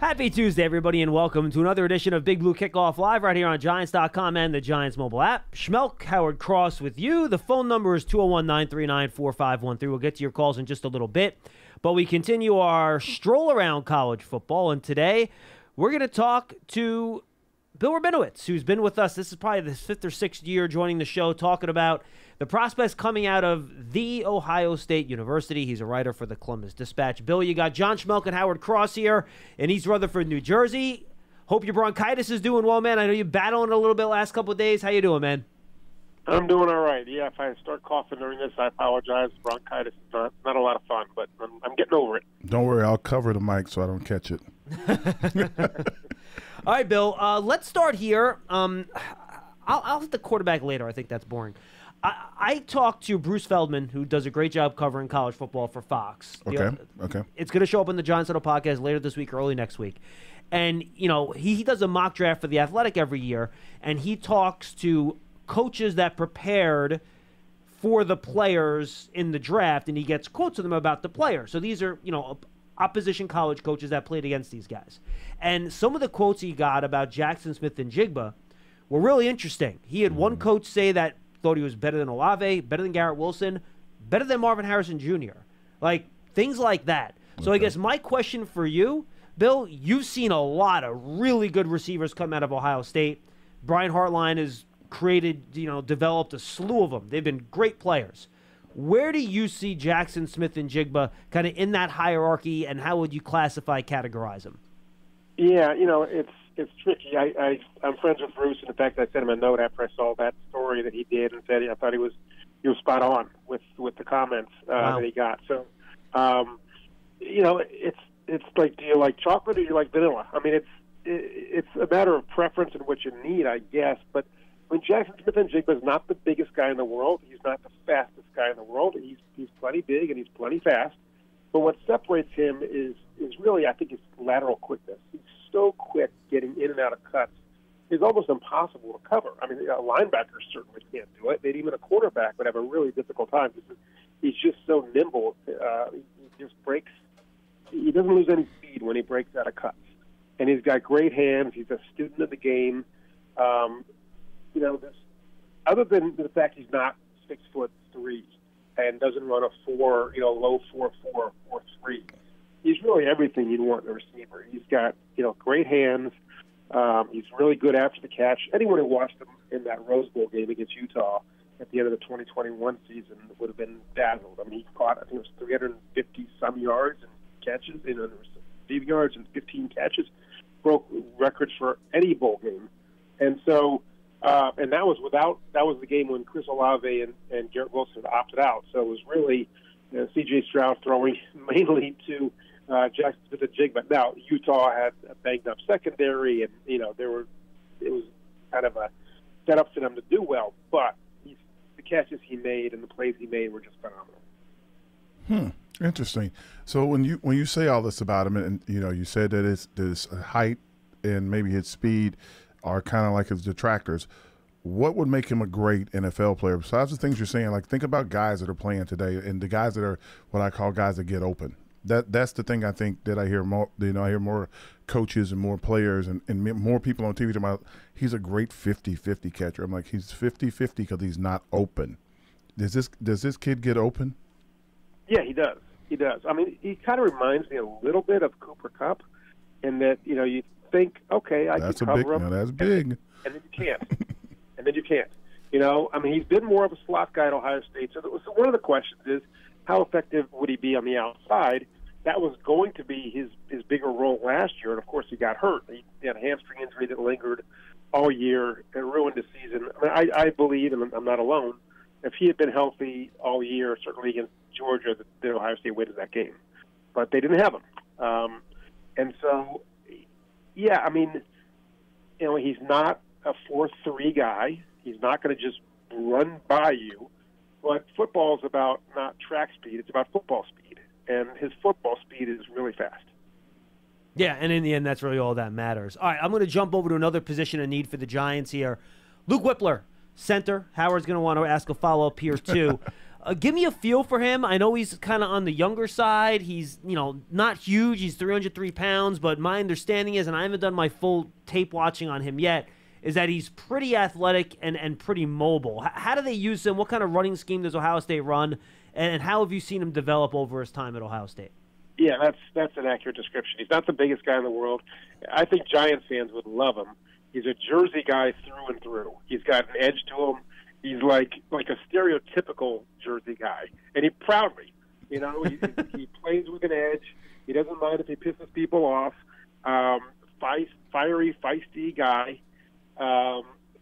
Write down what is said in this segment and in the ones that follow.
Happy Tuesday, everybody, and welcome to another edition of Big Blue Kickoff Live right here on Giants.com and the Giants mobile app. Schmeelk, Howard Cross with you. The phone number is 201-939-4513. We'll get to your calls in just a little bit, but we continue our stroll around college football, and today we're going to talk to Bill Rabinowitz, who's been with us. This is probably the fifth or sixth year joining the show, talking about the prospects coming out of The Ohio State University. He's a writer for the Columbus Dispatch. Bill, you got John Schmeelk and Howard Cross here in East Rutherford, New Jersey. Hope your bronchitis is doing well, man. I know you're battling a little bit last couple of days. How you doing, man? I'm doing all right. Yeah, if I start coughing during this, I apologize. Bronchitis is not a lot of fun, but I'm getting over it. Don't worry, I'll cover the mic so I don't catch it. All right, Bill, let's start here. I'll hit the quarterback later. I think that's boring. I talked to Bruce Feldman, who does a great job covering college football for Fox. Okay. It's going to show up in the Giants Huddle podcast later this week or early next week. And, you know, he does a mock draft for The Athletic every year, and he talks to coaches that prepared for the players in the draft, and he gets quotes of them about the players. So these are, you know, opposition college coaches that played against these guys. And some of the quotes he got about Jackson Smith and Jigba were really interesting. He had one coach say that thought he was better than Olave, better than Garrett Wilson, better than Marvin Harrison Jr. Like, things like that. So I guess my question for you, Bill, you've seen a lot of really good receivers come out of Ohio State. Brian Hartline has developed a slew of them. They've been great players. Where do you see Jackson Smith and Jigba kind of in that hierarchy, and how would you categorize them? Yeah, you know, it's tricky. I'm friends with Bruce, and in fact, I sent him a note after I saw that story that he did, and said I thought he was spot on with the comments that he got. So, you know, it's like, do you like chocolate or do you like vanilla? I mean, it's a matter of preference and what you need, I guess. But when Jackson Smith and Jigba is not the biggest guy in the world, he's not the fastest guy in the world. He's plenty big and he's plenty fast. But what separates him is really, I think, his lateral quickness. He's so quick getting in and out of cuts. It's almost impossible to cover. I mean, a linebacker certainly can't do it. Maybe even a quarterback would have a really difficult time because he's just so nimble. He just breaks. He doesn't lose any speed when he breaks out of cuts. And he's got great hands. He's a student of the game. You know, other than the fact he's not 6'3" and doesn't run a low 4.4, 4.3. He's really everything you'd want in a receiver. He's got, great hands. He's really good after the catch. Anyone who watched him in that Rose Bowl game against Utah at the end of the 2021 season would have been dazzled. I mean, he caught, I think it was 350-some yards and catches, receiving yards and 15 catches, broke records for any bowl game. And so, and that was the game when Chris Olave and Garrett Wilson opted out. So it was really CJ Stroud throwing mainly to Jackson Smith and Jigba. Now, Utah had a banged-up secondary, and, it was kind of a setup for them to do well. But the catches he made and the plays he made were just phenomenal. Interesting. So when you say all this about him, and you said that his height and maybe his speed are kind of like his detractors, what would make him a great NFL player besides the things you're saying? Like, think about guys that are playing today and the guys that are what I call guys that get open. That's the thing I think that I hear more. I hear more coaches and more players and more people on TV talking about he's a great 50-50 catcher. I'm like, he's 50-50 because he's not open. Does this kid get open? Yeah, he does. He does. I mean, he kind of reminds me a little bit of Cooper Kupp in that, you think, okay, I can cover him. That's big. And then you can't. And then you can't. I mean, he's been more of a slot guy at Ohio State. So one of the questions is, how effective would he be on the outside? That was going to be his bigger role last year, and of course he got hurt. He had a hamstring injury that lingered all year and ruined the season. I mean, I believe, and I'm not alone, if he had been healthy all year, certainly against Georgia, that Ohio State wins that game. But they didn't have him. And so, yeah, I mean, he's not a 4.3 guy. He's not going to just run by you. But football is about not track speed. It's about football speed. And his football speed is really fast. Yeah, and in the end, that's really all that matters. All right, I'm going to jump over to another position of need for the Giants here. Luke Whippler, center. Howard's going to want to ask a follow-up here, too. Give me a feel for him. I know he's kind of on the younger side. He's, not huge. He's 303 pounds, but my understanding is, and I haven't done my full tape watching on him yet, is that he's pretty athletic and pretty mobile. How do they use him? What kind of running scheme does Ohio State run? And how have you seen him develop over his time at Ohio State? Yeah, that's an accurate description. He's not the biggest guy in the world. I think Giants fans would love him. He's a Jersey guy through and through. He's got an edge to him. He's like a stereotypical Jersey guy, and he proudly, he plays with an edge. He doesn't mind if he pisses people off. Fiery, feisty guy.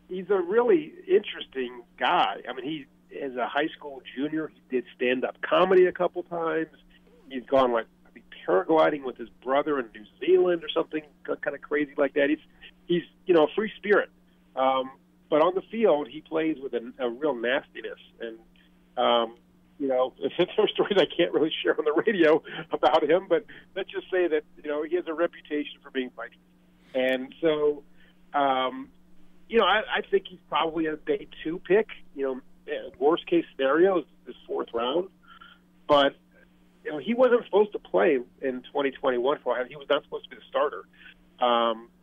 He's a really interesting guy. I mean, he as a high school junior, he did stand-up comedy a couple times. He's gone paragliding with his brother in New Zealand or something kind of crazy like that. He's a free spirit. But on the field, he plays with a real nastiness. And, there are stories I can't really share on the radio about him, but let's just say that, he has a reputation for being feisty. And so, I think he's probably a day 2 pick. Worst case scenario is this 4th round. But, he wasn't supposed to play in 2021 for Ohio. He was not supposed to be the starter.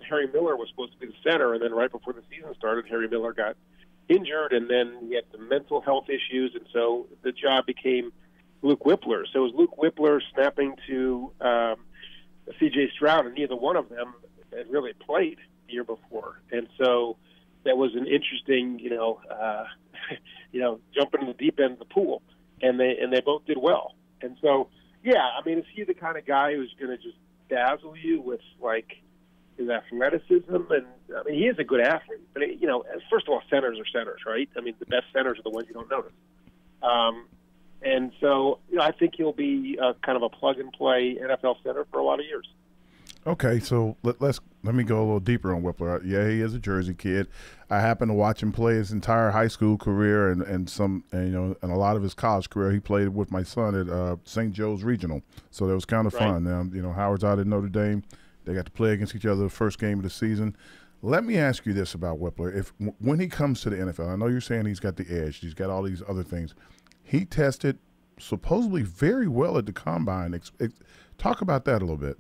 Harry Miller was supposed to be the center, and then right before the season started, Harry Miller got injured, and then he had some mental health issues, and so the job became Luke Whippler. So it was Luke Whippler snapping to CJ Stroud, and neither one of them had really played the year before. And so that was an interesting, jumping in the deep end of the pool, and they both did well. And so, is he the kind of guy who's going to just dazzle you with, his athleticism? And, he is a good athlete. But, first of all, centers are centers, right? The best centers are the ones you don't notice. And so, I think he'll be kind of a plug-and-play NFL center for a lot of years. Okay, so let me go a little deeper on Whippler. Yeah, he is a Jersey kid. I happened to watch him play his entire high school career and a lot of his college career. He played with my son at St. Joe's Regional, so that was kind of fun. Now, Howard's out at Notre Dame. They got to play against each other the first game of the season. Let me ask you this about Whippler. When he comes to the NFL, I know you're saying he's got the edge. He's got all these other things. He tested supposedly very well at the Combine. Talk about that a little bit.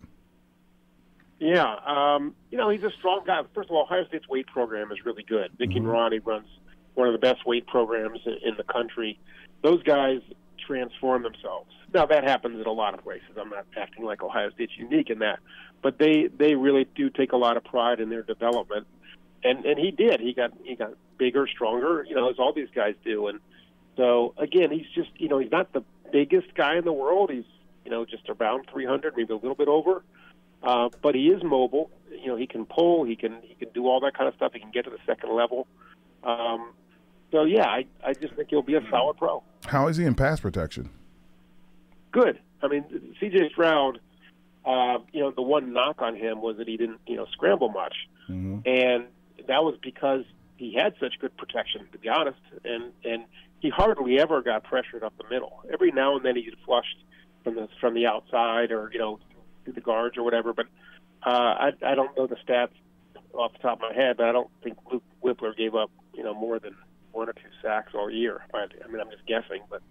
Yeah, he's a strong guy. First of all, Ohio State's weight program is really good. Vicky Marani runs one of the best weight programs in the country. Those guys transform themselves. Now, that happens in a lot of places. I'm not acting like Ohio State's unique in that. But they really do take a lot of pride in their development. And he did. He got bigger, stronger, as all these guys do. And so, again, he's just, he's not the biggest guy in the world. He's, just around 300, maybe a little bit over. But he is mobile. He can pull. He can do all that kind of stuff. He can get to the second level. I just think he'll be a solid pro. How is he in pass protection? Good. C.J. Stroud, the one knock on him was that he didn't, scramble much. Mm-hmm. And that was because he had such good protection, to be honest. And he hardly ever got pressured up the middle. Every now and then he get flushed from the outside or, through the guards or whatever. But I don't know the stats off the top of my head, but I don't think Luke Whippler gave up, more than 1 or 2 sacks all year. I'm just guessing. But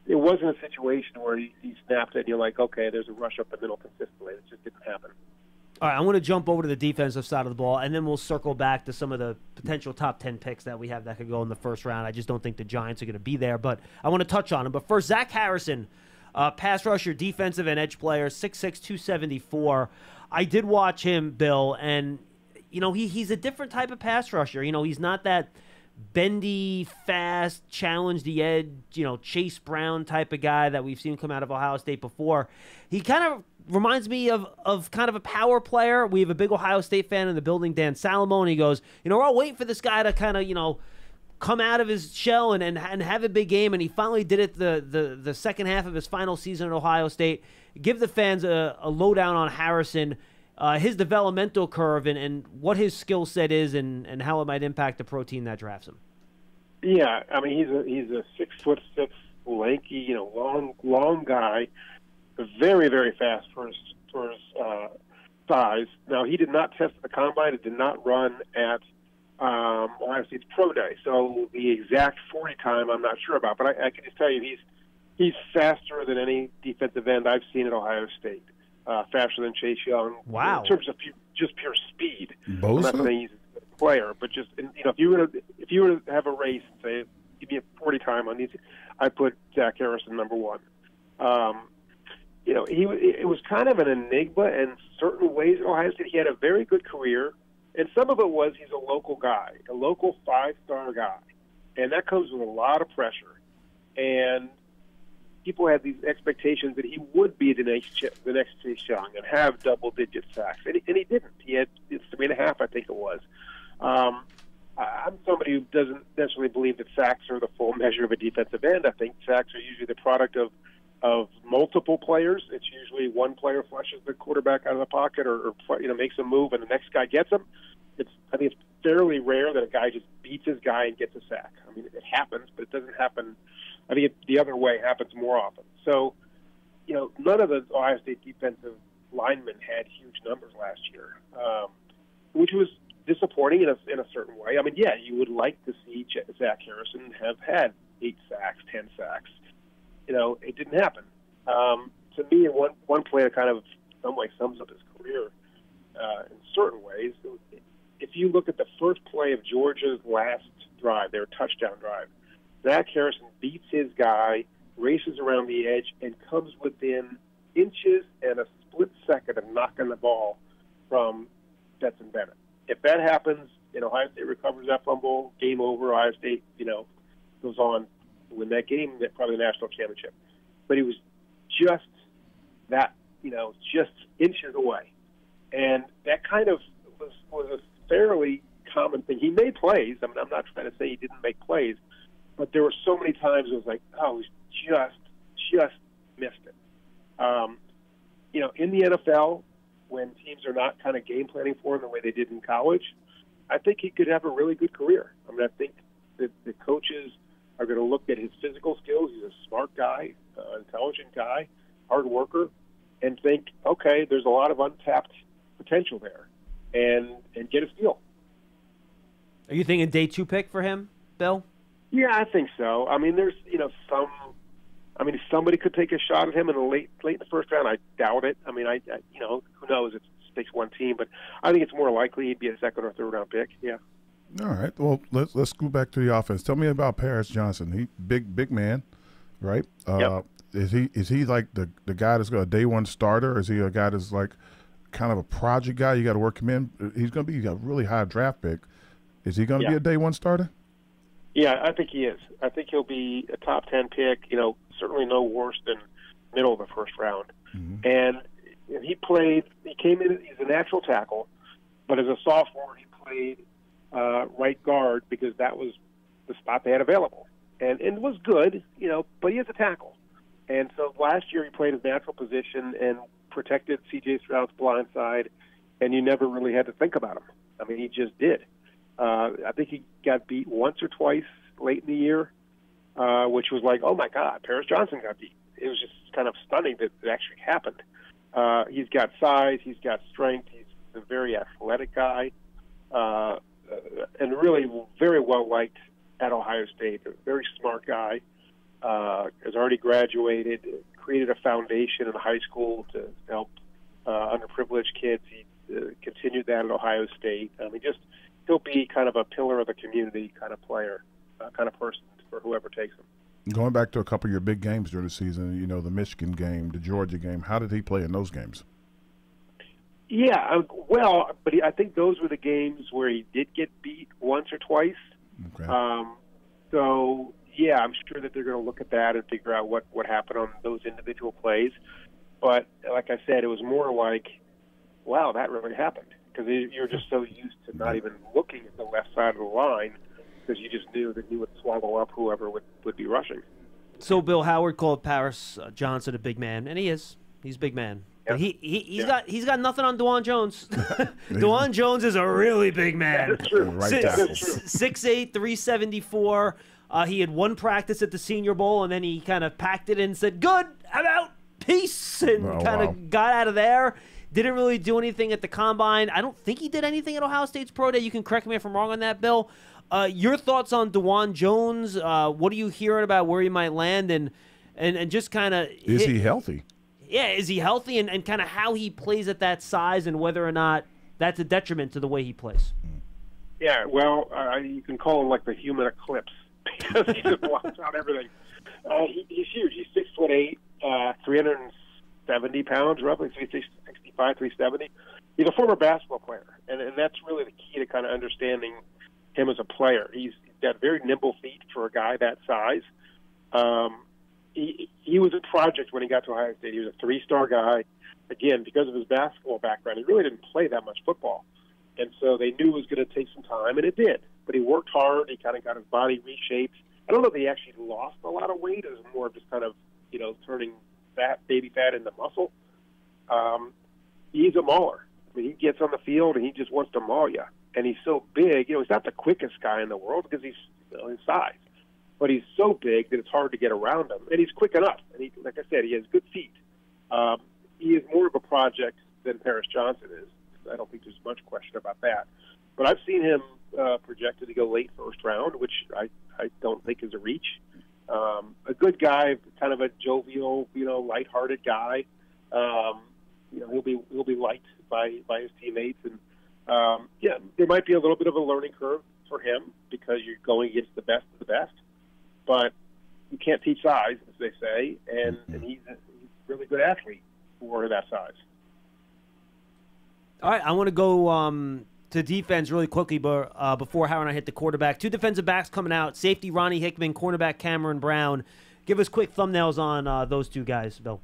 it wasn't a situation where he snapped it and you're like, okay, there's a rush up the middle consistently. It just didn't happen. All right, I'm going to jump over to the defensive side of the ball, and then we'll circle back to some of the potential top 10 picks that we have that could go in the first round. I just don't think the Giants are going to be there, but I want to touch on them. But first, Zach Harrison, pass rusher, defensive and edge player, 6'6", 274. I did watch him, Bill, and, he's a different type of pass rusher. He's not that bendy, fast, challenge the edge, Chase Brown type of guy that we've seen come out of Ohio State before. He kind of reminds me of kind of a power player. We have a big Ohio State fan in the building, Dan Salamone. He goes, we're all waiting for this guy to kind of, come out of his shell and have a big game, and he finally did it the second half of his final season at Ohio State. Give the fans a lowdown on Harrison, his developmental curve, and what his skill set is and how it might impact the pro team that drafts him. Yeah, he's a 6'6", lanky, long guy, very, very fast for his size. Now, he did not test at the combine. He did not run at Ohio State's pro day. So the exact 40 time I'm not sure about, but I can just tell you he's faster than any defensive end I've seen at Ohio State. Faster than Chase Young. Wow. In terms of just pure speed. Bosa? I'm not saying he's a good player, but just if you were to have a race and say give me a 40 time on these, I'd put Zach Harrison number one. It was kind of an enigma in certain ways at Ohio State. He had a very good career, and some of it was he's a local guy, a local 5-star guy, and that comes with a lot of pressure. And people had these expectations that he would be the next Chase Young and have double-digit sacks, and he didn't. He had 3.5, I think it was. I'm somebody who doesn't necessarily believe that sacks are the full measure of a defensive end. I think sacks are usually the product of multiple players. It's usually one player flushes the quarterback out of the pocket or makes a move and the next guy gets him. I think it's fairly rare that a guy just beats his guy and gets a sack. I mean, it happens, but it doesn't happen. I think the other way happens more often. So, none of the Ohio State defensive linemen had huge numbers last year, which was disappointing in a certain way. I mean, yeah, you would like to see Zach Harrison have had 8 sacks, 10 sacks. It didn't happen. To me, one play that kind of, in some way, sums up his career in certain ways. If you look at the first play of Georgia's last drive, their touchdown drive, Zach Harrison beats his guy, races around the edge, and comes within inches and a split second of knocking the ball from Stetson Bennett. If that happens, and Ohio State recovers that fumble, game over, Ohio State, goes on to win that game, probably the national championship. But he was just that, just inches away. And that kind of was a fairly common thing. He made plays. I mean, I'm not trying to say he didn't make plays, but there were so many times it was like, oh, he just missed it. In the NFL, when teams are not kind of game planning for him the way they did in college, I think he could have a really good career. I mean, I think that the coaches are going to look at his physical skills. He's a smart guy, intelligent guy, hard worker, and think, okay, there's a lot of untapped potential there, and get his deal. Are you thinking day 2 pick for him, Bill? Yeah, I think so. I mean, there's somebody could take a shot at him in the late in the first round. I doubt it. I mean, who knows? It takes one team, but I think it's more likely he'd be a second or third round pick. Yeah. All right. Well, let's go back to the offense. Tell me about Paris Johnson. He big man, right? Yep. Is he like the guy that's got a day one starter? Or is he a guy that's like kind of a project guy? You got to work him in. He's going to be a really high draft pick. Is he going to be a day one starter? Yeah, I think he is. I think he'll be a top 10 pick. Certainly no worse than middle of the first round. Mm-hmm. And he came in. He's a natural tackle, but as a sophomore, he played right guard because that was the spot they had available, and it was good, but he is a tackle. And so last year he played his natural position and protected CJ Stroud's blind side, and you never really had to think about him. I mean, he just did. I think he got beat once or twice late in the year, which was like, oh my God, Paris Johnson got beat. It was just kind of stunning that it actually happened. He's got size, he's got strength, he's a very athletic guy, and really very well liked at Ohio State. A very smart guy, has already graduated, created a foundation in high school to help underprivileged kids. He continued that at Ohio State. I mean, he'll be kind of a pillar of the community kind of player, kind of person for whoever takes him. Going back to a couple of your big games during the season, the Michigan game, the Georgia game, how did he play in those games? Yeah, but I think those were the games where he did get beat once or twice. Okay. So, yeah, I'm sure that they're going to look at that and figure out what happened on those individual plays. But like I said, it was more like, wow, that really happened. Because you're just so used to not even looking at the left side of the line because you just knew that he would swallow up whoever would be rushing. So Bill Howard called Paris Johnson a big man, and he is. He's a big man. Yep. He's got nothing on DeJuan Jones. DeJuan Jones is a really big man. That's true. Right tackle. 6'8", 374. He had one practice at the Senior Bowl, and then he kind of packed it in and said, "Good, I'm out, peace," and got out of there. Didn't really do anything at the Combine. I don't think he did anything at Ohio State's Pro Day. You can correct me if I'm wrong on that, Bill. Your thoughts on DeJuan Jones? What are you hearing about where he might land and just kind of... Is he healthy? Yeah, is he healthy and kind of how he plays at that size and whether or not that's a detriment to the way he plays? Yeah, well, you can call him like the human eclipse because he just blocks out everything. He's huge. He's 6'8", 370 pounds, roughly 365, 370. He's a former basketball player, and that's really the key to kind of understanding him as a player. He's got very nimble feet for a guy that size. He was a project when he got to Ohio State. He was a 3-star guy. Again, because of his basketball background, he really didn't play that much football. And so they knew it was going to take some time, and it did. But he worked hard. He kind of got his body reshaped. I don't know if he actually lost a lot of weight. It was more just kind of, turning baby fat into muscle. He's a mauler. I mean, he gets on the field, and he just wants to maul you. And he's so big. He's not the quickest guy in the world because he's his size. But he's so big that it's hard to get around him. And he's quick enough. And like I said, he has good feet. He is more of a project than Paris Johnson is. I don't think there's much question about that. But I've seen him projected to go late first round, which I don't think is a reach. A good guy, kind of a jovial, lighthearted guy. He'll be liked by his teammates, and there might be a little bit of a learning curve for him because you're going against the best of the best. But you can't teach size, as they say, and he's a really good athlete for that size. All right, I want to go to defense really quickly, but before Howard and I hit the quarterback. 2 defensive backs coming out, safety Ronnie Hickman, cornerback Cameron Brown. Give us quick thumbnails on those 2 guys, Bill.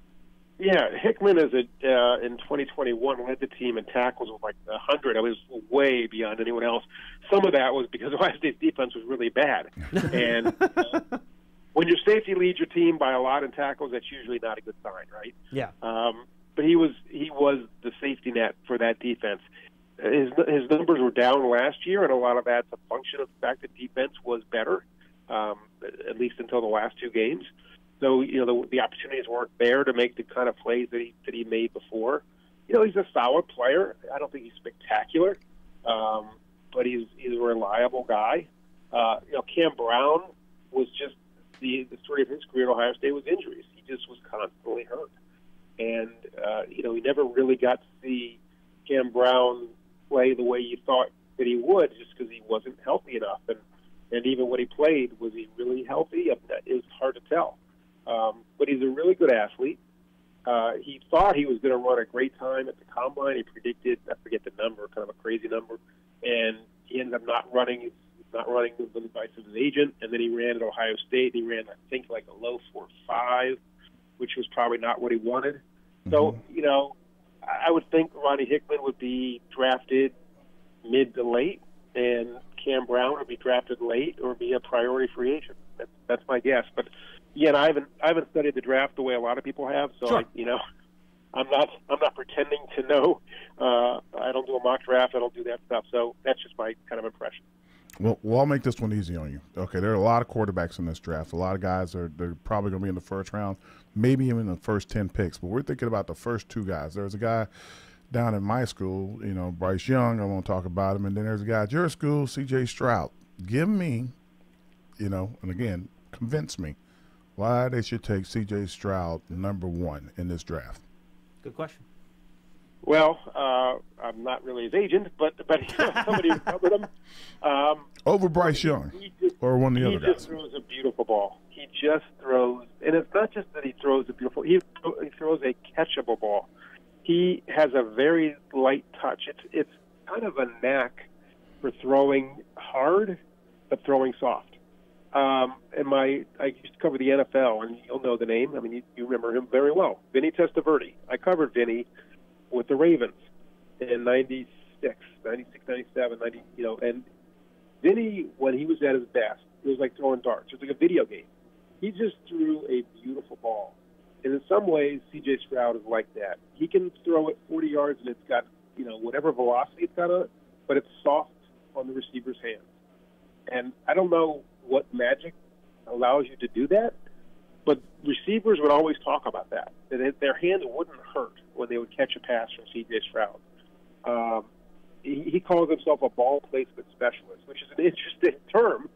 Yeah, Hickman in 2021 led the team in tackles with like 100. I was way beyond anyone else. Some of that was because Ohio State's defense was really bad. And when your safety leads your team by a lot in tackles, that's usually not a good sign, right? Yeah. But he was the safety net for that defense. His numbers were down last year, and a lot of that's a function of the fact that defense was better, at least until the last 2 games. So, the opportunities weren't there to make the kind of plays that he made before. He's a solid player. I don't think he's spectacular, but he's a reliable guy. Cam Brown was just the story of his career at Ohio State was injuries. He just was constantly hurt. And, he never really got to see Cam Brown play the way you thought that he would just because he wasn't healthy enough. And even when he played, was he really healthy? It was hard to tell. But he's a really good athlete. He thought he was going to run a great time at the Combine. He predicted, I forget the number, kind of a crazy number. And he ended up not running. He's not running with the advice of his agent. And then he ran at Ohio State. He ran, I think, like a low 4.5, which was probably not what he wanted. So, I would think Ronnie Hickman would be drafted mid to late, and Cam Brown would be drafted late or be a priority free agent. That's my guess. But again, I haven't studied the draft the way a lot of people have, so sure. I'm not pretending to know. I don't do a mock draft. I don't do that stuff. So that's just my kind of impression. Well, I'll make this one easy on you. Okay, there are a lot of quarterbacks in this draft. A lot of guys they're probably going to be in the first round, maybe even in the first 10 picks. But we're thinking about the first 2 guys. There's a guy down in my school, Bryce Young. I won't talk about him. And then there's a guy at your school, CJ Stroud. Give me, and again, convince me why they should take CJ Stroud number 1 in this draft. Good question. Well, I'm not really his agent, but somebody who covered him. Over Bryce Young or one of the other guys. He just throws a beautiful ball. He just throws, and it's not just that he throws a beautiful. He throws a catchable ball. He has a very light touch. It's kind of a knack for throwing hard, but throwing soft. I used to cover the NFL, and you'll know the name. I mean, you remember him very well. Vinny Testaverde. I covered Vinny with the Ravens in 96, 97, 90, and Vinny, when he was at his best, it was like throwing darts. It was like a video game. He just threw a beautiful ball. And in some ways, CJ Stroud is like that. He can throw it 40 yards, and it's got, whatever velocity it's got on it, but it's soft on the receiver's hands. And I don't know what magic allows you to do that, But receivers would always talk about that. Their hands wouldn't hurt when they would catch a pass from CJ Stroud. He calls himself a ball placement specialist, which is an interesting term,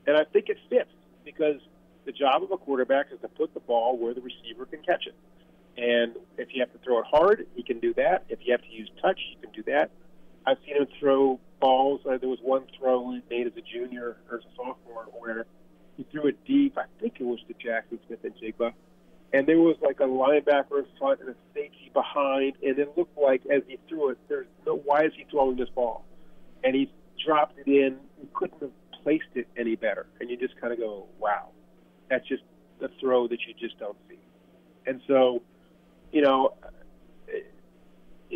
and I think it fits because the job of a quarterback is to put the ball where the receiver can catch it. And if you have to throw it hard, he can do that. If you have to use touch, he can do that. I've seen him throw balls. There was one throw he made as a junior or as a sophomore where he threw it deep. I think it was to Jackson Smith and Jigba. And there was like a linebacker in front and a safety behind, and it looked like as he threw it, why is he throwing this ball? And he dropped it in. He couldn't have placed it any better. And you just kind of go, wow, that's just a throw that you just don't see. And so,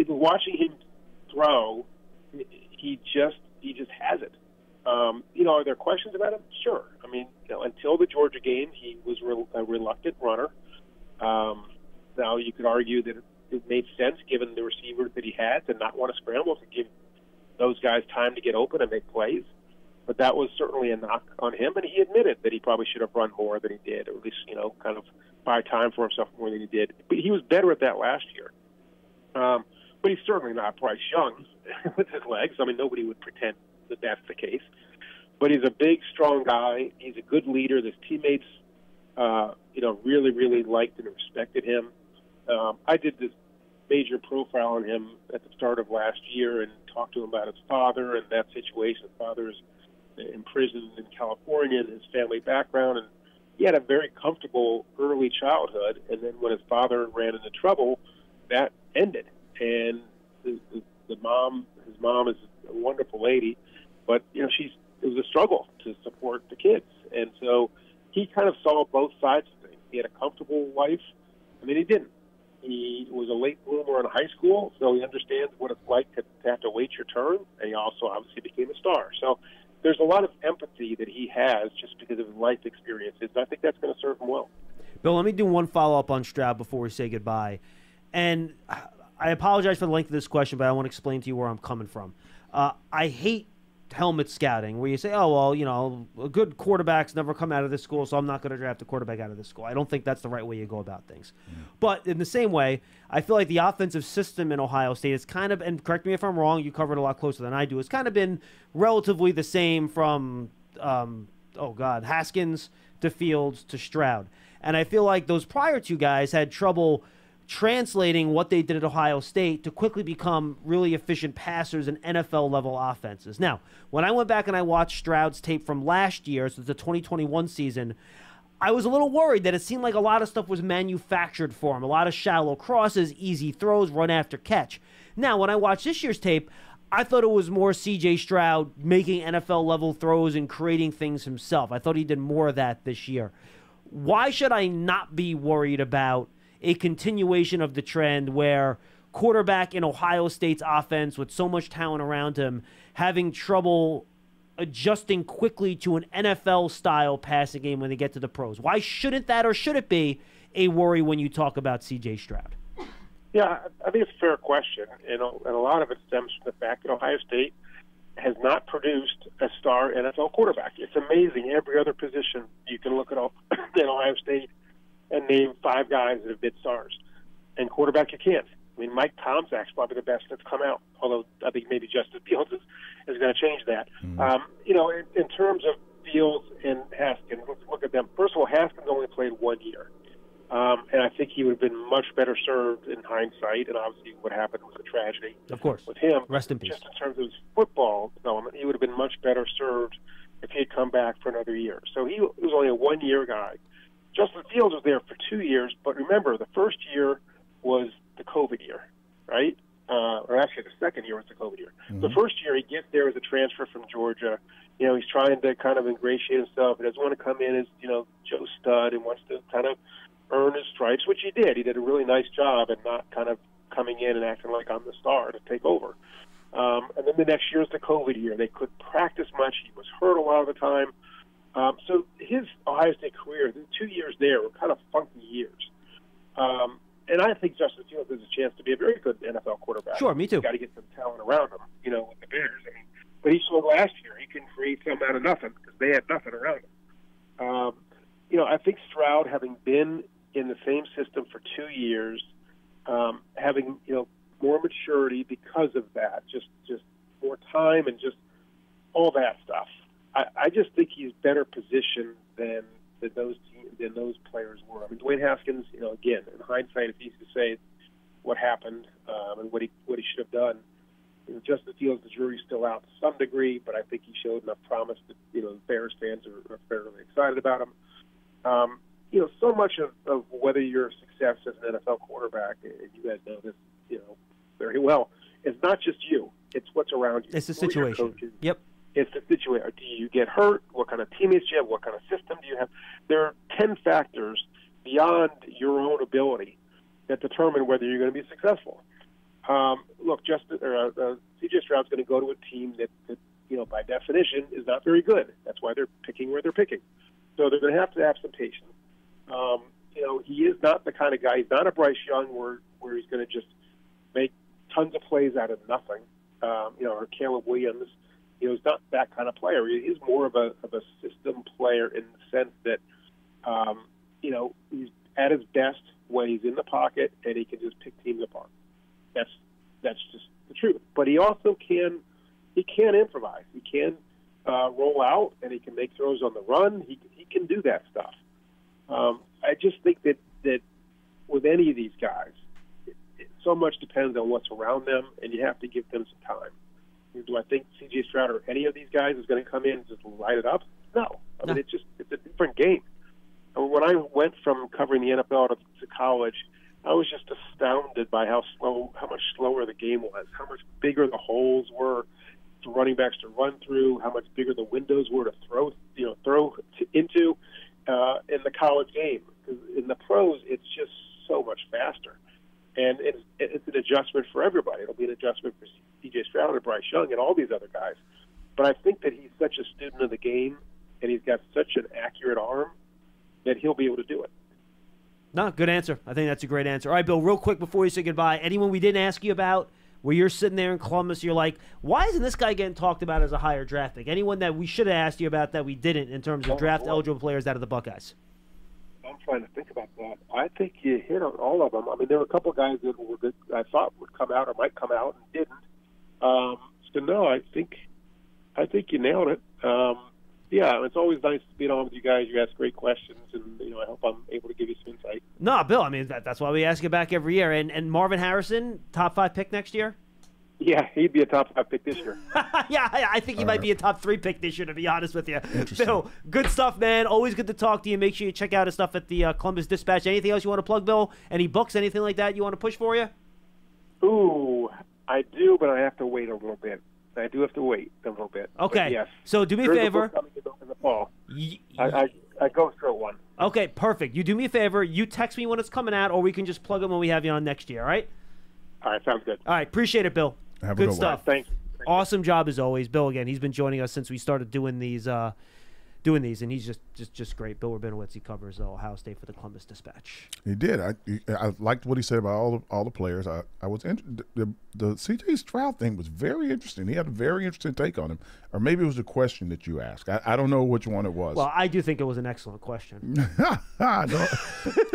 watching him throw, he just has it. Are there questions about him? Sure. I mean, until the Georgia game, he was a reluctant runner. Now, you could argue that it made sense, given the receivers that he had, to not want to scramble, to give those guys time to get open and make plays. But that was certainly a knock on him, and he admitted that he probably should have run more than he did, or at least, kind of buy time for himself more than he did. But he was better at that last year. But he's certainly not Bryce Young with his legs. I mean, nobody would pretend that that's the case. But he's a big, strong guy. He's a good leader. His teammates, really, really liked and respected him. I did this major profile on him at the start of last year and talked to him about his father and that situation. His father is imprisoned in California and his family background. And he had a very comfortable early childhood. And then when his father ran into trouble, that ended. And his mom is a wonderful lady, but it was a struggle to support the kids. And so he kind of saw both sides of things. He had a comfortable life, and then he didn't. He was a late bloomer in high school, so he understands what it's like to have to wait your turn, and he also obviously became a star. So there's a lot of empathy that he has just because of his life experiences. I think that's going to serve him well. Bill, let me do one follow-up on Stroud before we say goodbye. And I apologize for the length of this question, but I want to explain to you where I'm coming from. I hate helmet scouting, where you say, oh, well, good quarterbacks never come out of this school, so I'm not going to draft a quarterback out of this school. I don't think that's the right way you go about things. But in the same way, I feel like the offensive system in Ohio State is kind of, and correct me if I'm wrong, you covered a lot closer than I do, it's kind of been relatively the same from, Haskins to Fields to Stroud. And I feel like those prior two guys had trouble translating what they did at Ohio State to quickly become really efficient passers in NFL-level offenses. Now, when I went back and I watched Stroud's tape from last year, so the 2021 season, I was a little worried that it seemed like a lot of stuff was manufactured for him. A lot of shallow crosses, easy throws, run after catch. Now, when I watched this year's tape, I thought it was more CJ Stroud making NFL-level throws and creating things himself. I thought he did more of that this year. Why should I not be worried about a continuation of the trend where quarterback in Ohio State's offense with so much talent around him having trouble adjusting quickly to an NFL-style passing game when they get to the pros? Why shouldn't that, or should it be, a worry when you talk about C.J. Stroud? Yeah, I think it's a fair question, and a lot of it stems from the fact that Ohio State has not produced a star NFL quarterback. It's amazing. Every other position you can look at Ohio State and name 5 guys that have been stars. And quarterback, you can't. I mean, Mike Tomczak's probably the best that's come out, although I think maybe Justin Fields is going to change that. In terms of Fields and Haskins, let's look at them. First of all, Haskins only played 1 year. And I think he would have been much better served in hindsight, and obviously what happened was a tragedy. Of course. With him. Rest in peace. Just in terms of his football development, he would have been much better served if he had come back for another year. So he was only a 1-year guy. Justin Fields was there for 2 years, but remember, the first year was the COVID year, right? Or actually, the second year was the COVID year. Mm-hmm. The first year, he gets there as a transfer from Georgia. He's trying to kind of ingratiate himself. He doesn't want to come in as, Joe Stud and wants to kind of earn his stripes, which he did. He did a really nice job and not kind of coming in and acting like I'm the star to take over. And then the next year is the COVID year. They couldn't practice much. He was hurt a lot of the time. So his Ohio State career, the 2 years there were kind of funky years. And I think Justin Fields has a chance to be a very good NFL quarterback. Sure, me too. He's got to get some talent around him, with the Bears. But he showed last year he can create something out of nothing because they had nothing around him. I think Stroud Stroud, having been in the same system for 2 years, having more maturity because of that, just more time and just all that stuff. I just think he's better positioned than those players were. I mean, Dwayne Haskins, again, in hindsight, it's easy to say what happened and what he should have done. Justin Fields, the jury's still out to some degree, but I think he showed enough promise that the Bears fans are fairly excited about him. So much of whether you're a success as an NFL quarterback, and you guys know this, very well, is not just you. It's what's around you. It's the situation. Yep. It's the situation. Do you get hurt? What kind of teammates do you have? What kind of system do you have? There are 10 factors beyond your own ability that determine whether you're going to be successful. Look, CJ Stroud's going to go to a team that by definition is not very good. That's why they're picking where they're picking. So they're going to have some patience. He is not the kind of guy. He's not a Bryce Young where he's going to just make tons of plays out of nothing. Or Caleb Williams. He's not that kind of player. He's more of a system player in the sense that he's at his best when he's in the pocket and he can just pick teams apart. That's just the truth. But he also can improvise. He can roll out and he can make throws on the run. He can do that stuff. I just think that with any of these guys, so much depends on what's around them, and you have to give them some time. Do I think C.J. Stroud or any of these guys is going to come in and just light it up? No. I mean, it's a different game. I mean, when I went from covering the NFL to college, I was just astounded by how much slower the game was, how much bigger the holes were for running backs to run through, how much bigger the windows were to throw into in the college game. Because in the pros, it's just so much faster. And it's an adjustment for everybody. It'll be an adjustment for CJ Stroud and Bryce Young and all these other guys. But I think that he's such a student of the game, and he's got such an accurate arm that he'll be able to do it. No, good answer. I think that's a great answer. All right, Bill, real quick before you say goodbye, anyone we didn't ask you about where you're sitting there in Columbus, you're like, why isn't this guy getting talked about as a higher draft pick? Anyone that we should have asked you about that we didn't in terms of draft-eligible players out of the Buckeyes? I'm trying to think about that. I think you hit on all of them. I mean, there were a couple of guys that I thought would come out or might come out and didn't. So no, I think you nailed it. Yeah, it's always nice to be on with you guys. You ask great questions, and I hope I'm able to give you some insight. No, Bill, I mean that's why we ask you back every year. And Marvin Harrison, top 5 pick next year? Yeah, he'd be a top 5 pick this year. Yeah, I think he might be a top 3 pick this year, to be honest with you. Bill, good stuff, man. Always good to talk to you. Make sure you check out his stuff at the Columbus Dispatch. Anything else you want to plug, Bill? Any books, anything like that you want to push for you? Ooh, I do, but I have to wait a little bit. I do have to wait a little bit. Okay. Yes. So do me a favor. Coming in the fall. I go through one. Okay, perfect. You do me a favor. You text me when it's coming out, or we can just plug them when we have you on next year, all right? All right, sounds good. All right, appreciate it, Bill. Have good a stuff. Thanks. Awesome job as always, Bill. Again, he's been joining us since we started doing these, and he's just great. Bill Rabinowitz, he covers Ohio State for the Columbus Dispatch. He did. I liked what he said about all the players. I was the CJ Stroud thing was very interesting. He had a very interesting take on him, or maybe it was a question that you asked. I don't know which one it was. Well, I do think it was an excellent question.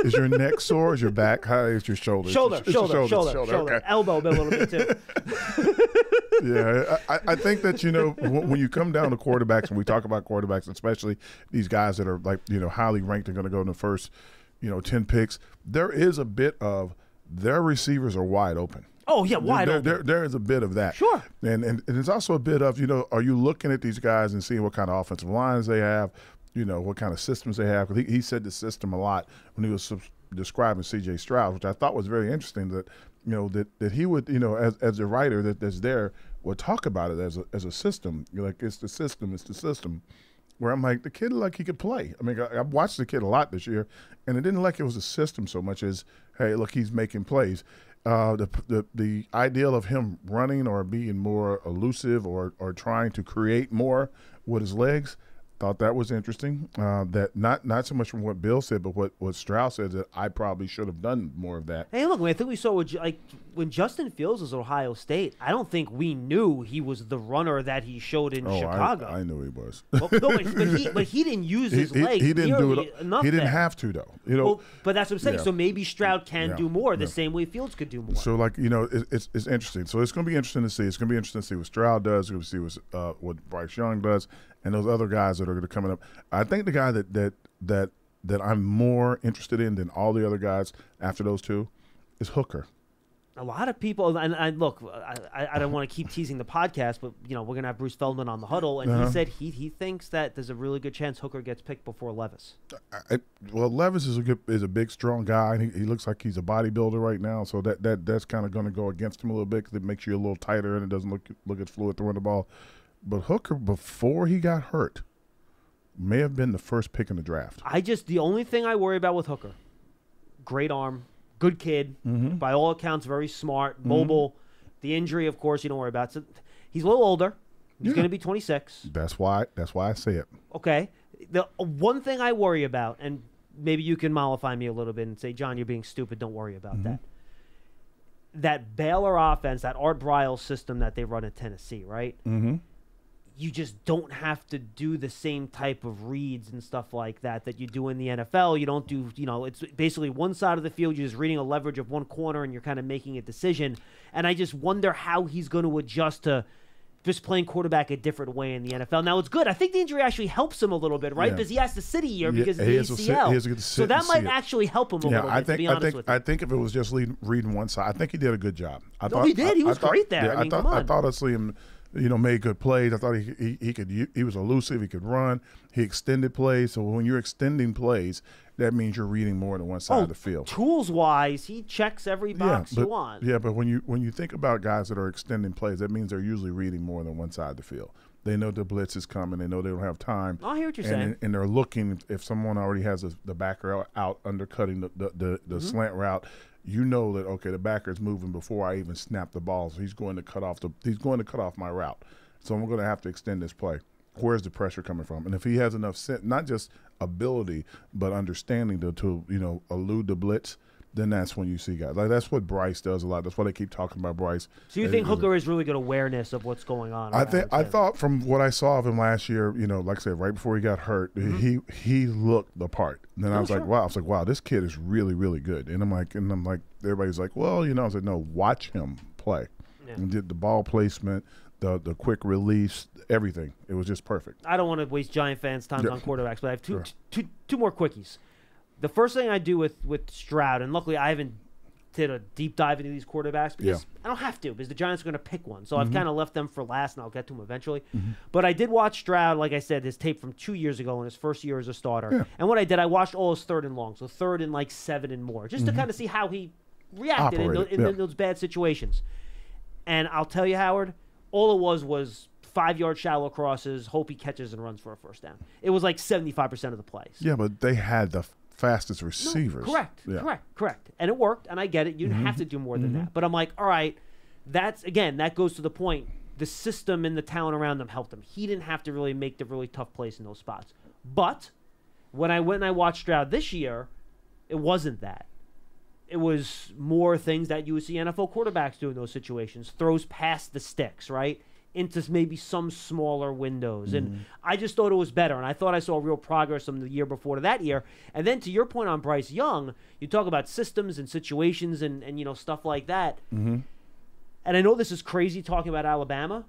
Is your neck sore? Is your back? How is your shoulder? Shoulder. Okay. Elbow a little bit too. Yeah, I think that when you come down to quarterbacks, and we talk about quarterbacks, especially these guys that are like highly ranked and going to go in the first 10 picks, there is a bit of their receivers are wide open. Oh yeah, wide open. There is a bit of that. Sure. And it's also a bit of are you looking at these guys and seeing what kind of offensive lines they have, what kind of systems they have? Because he said the system a lot when he was describing C.J. Stroud, which I thought was very interesting. That that he would as a writer that's there would talk about it as a system. Like it's the system. Where I'm like, the kid looked like he could play. I mean, I've watched the kid a lot this year, and it didn't look like it was a system so much as, hey, look, he's making plays. The ideal of him running or being more elusive or trying to create more with his legs, thought that was interesting. That not so much from what Bill said, but what Stroud said, that I probably should have done more of that. Hey, look, I think we saw when Justin Fields was at Ohio State, I don't think we knew he was the runner that he showed in Chicago. I knew he was. Well, no, but he didn't use his legs. He didn't do it enough. He didn't have to, though. Well, but that's what I'm saying. So maybe Stroud can do more the same way Fields could do more. So, it's interesting. So it's going to be interesting to see. It's going to be interesting to see what Stroud does. We're going to see what Bryce Young does, and those other guys that are going to come up. I think the guy that I'm more interested in than all the other guys after those two is Hooker. A lot of people, and look, I don't want to keep teasing the podcast, but we're gonna have Bruce Feldman on the huddle, and he said he thinks that there's a really good chance Hooker gets picked before Levis. Well, Levis is a big, strong guy, and he looks like he's a bodybuilder right now, so that's kind of going to go against him a little bit because it makes you a little tighter and it doesn't look as fluid throwing the ball. But Hooker, before he got hurt, may have been the first pick in the draft. The only thing I worry about with Hooker, great arm. Good kid, by all accounts, very smart, mobile. The injury, of course, you don't worry about. So he's a little older. He's going to be 26. That's why I say it. Okay. The one thing I worry about, and maybe you can mollify me a little bit and say, John, you're being stupid. Don't worry about that. That Baylor offense, that Art Briles system that they run at Tennessee, right? Mm-hmm. You just don't have to do the same type of reads and stuff like that you do in the NFL. You don't do, it's basically one side of the field. You're just reading a leverage of one corner and you're kind of making a decision. And I just wonder how he's going to adjust to just playing quarterback a different way in the NFL. Now, it's good. I think the injury actually helps him a little bit, right? Because he has to sit a year because of the ACL. So that might actually help him a little bit, to be honest with you. I think if it was just reading one side, I think he did a good job. He did. He was great there. I thought I see him made good plays. I thought he was elusive. He could run. He extended plays. So when you're extending plays, that means you're reading more than one side of the field. Tools-wise, he checks every box you want. Yeah, but when you think about guys that are extending plays, that means they're usually reading more than one side of the field. They know the blitz is coming. They know they don't have time. I hear what you're saying. And they're looking if someone already has the backer out undercutting the slant route. You know that the backer is moving before I even snap the ball, so he's going to cut off my route. So I'm going to have to extend this play. Where's the pressure coming from? And if he has enough not just ability but understanding to elude the blitz, then that's when you see guys. Like that's what Bryce does a lot. That's why they keep talking about Bryce. So you think Hooker has really good awareness of what's going on? I thought from what I saw of him last year, like I said, right before he got hurt, he looked the part. And then I was like, wow, this kid is really, really good. And I'm like, everybody's like, well, I was like, no, watch him play. Yeah. And did the ball placement, the quick release, everything. It was just perfect. I don't want to waste Giant fans' time on quarterbacks, but I have two more quickies. The first thing I do with Stroud, and luckily I haven't did a deep dive into these quarterbacks because I don't have to because the Giants are going to pick one. So I've kind of left them for last, and I'll get to them eventually. But I did watch Stroud, like I said, his tape from 2 years ago in his first year as a starter. Yeah. And what I did, I watched all his third and long, so third and 7 and more, just to kind of see how he reacted in those bad situations. And I'll tell you, Howard, all it was 5-yard shallow crosses, hope he catches and runs for a first down. It was like 75% of the plays. Yeah, but they had the fastest receivers. No, correct. And it worked, and I get it. You didn't have to do more than that. But I'm like, all right, that goes to the point. The system and the talent around them helped him. He didn't have to really make the really tough plays in those spots. But when I went and I watched Stroud this year, it wasn't that. It was more things that you would see NFL quarterbacks do in those situations. Throws past the sticks, right? Into maybe some smaller windows. And I just thought it was better. And I thought I saw real progress from the year before to that year. And then to your point on Bryce Young, you talk about systems and situations and stuff like that. And I know this is crazy talking about Alabama.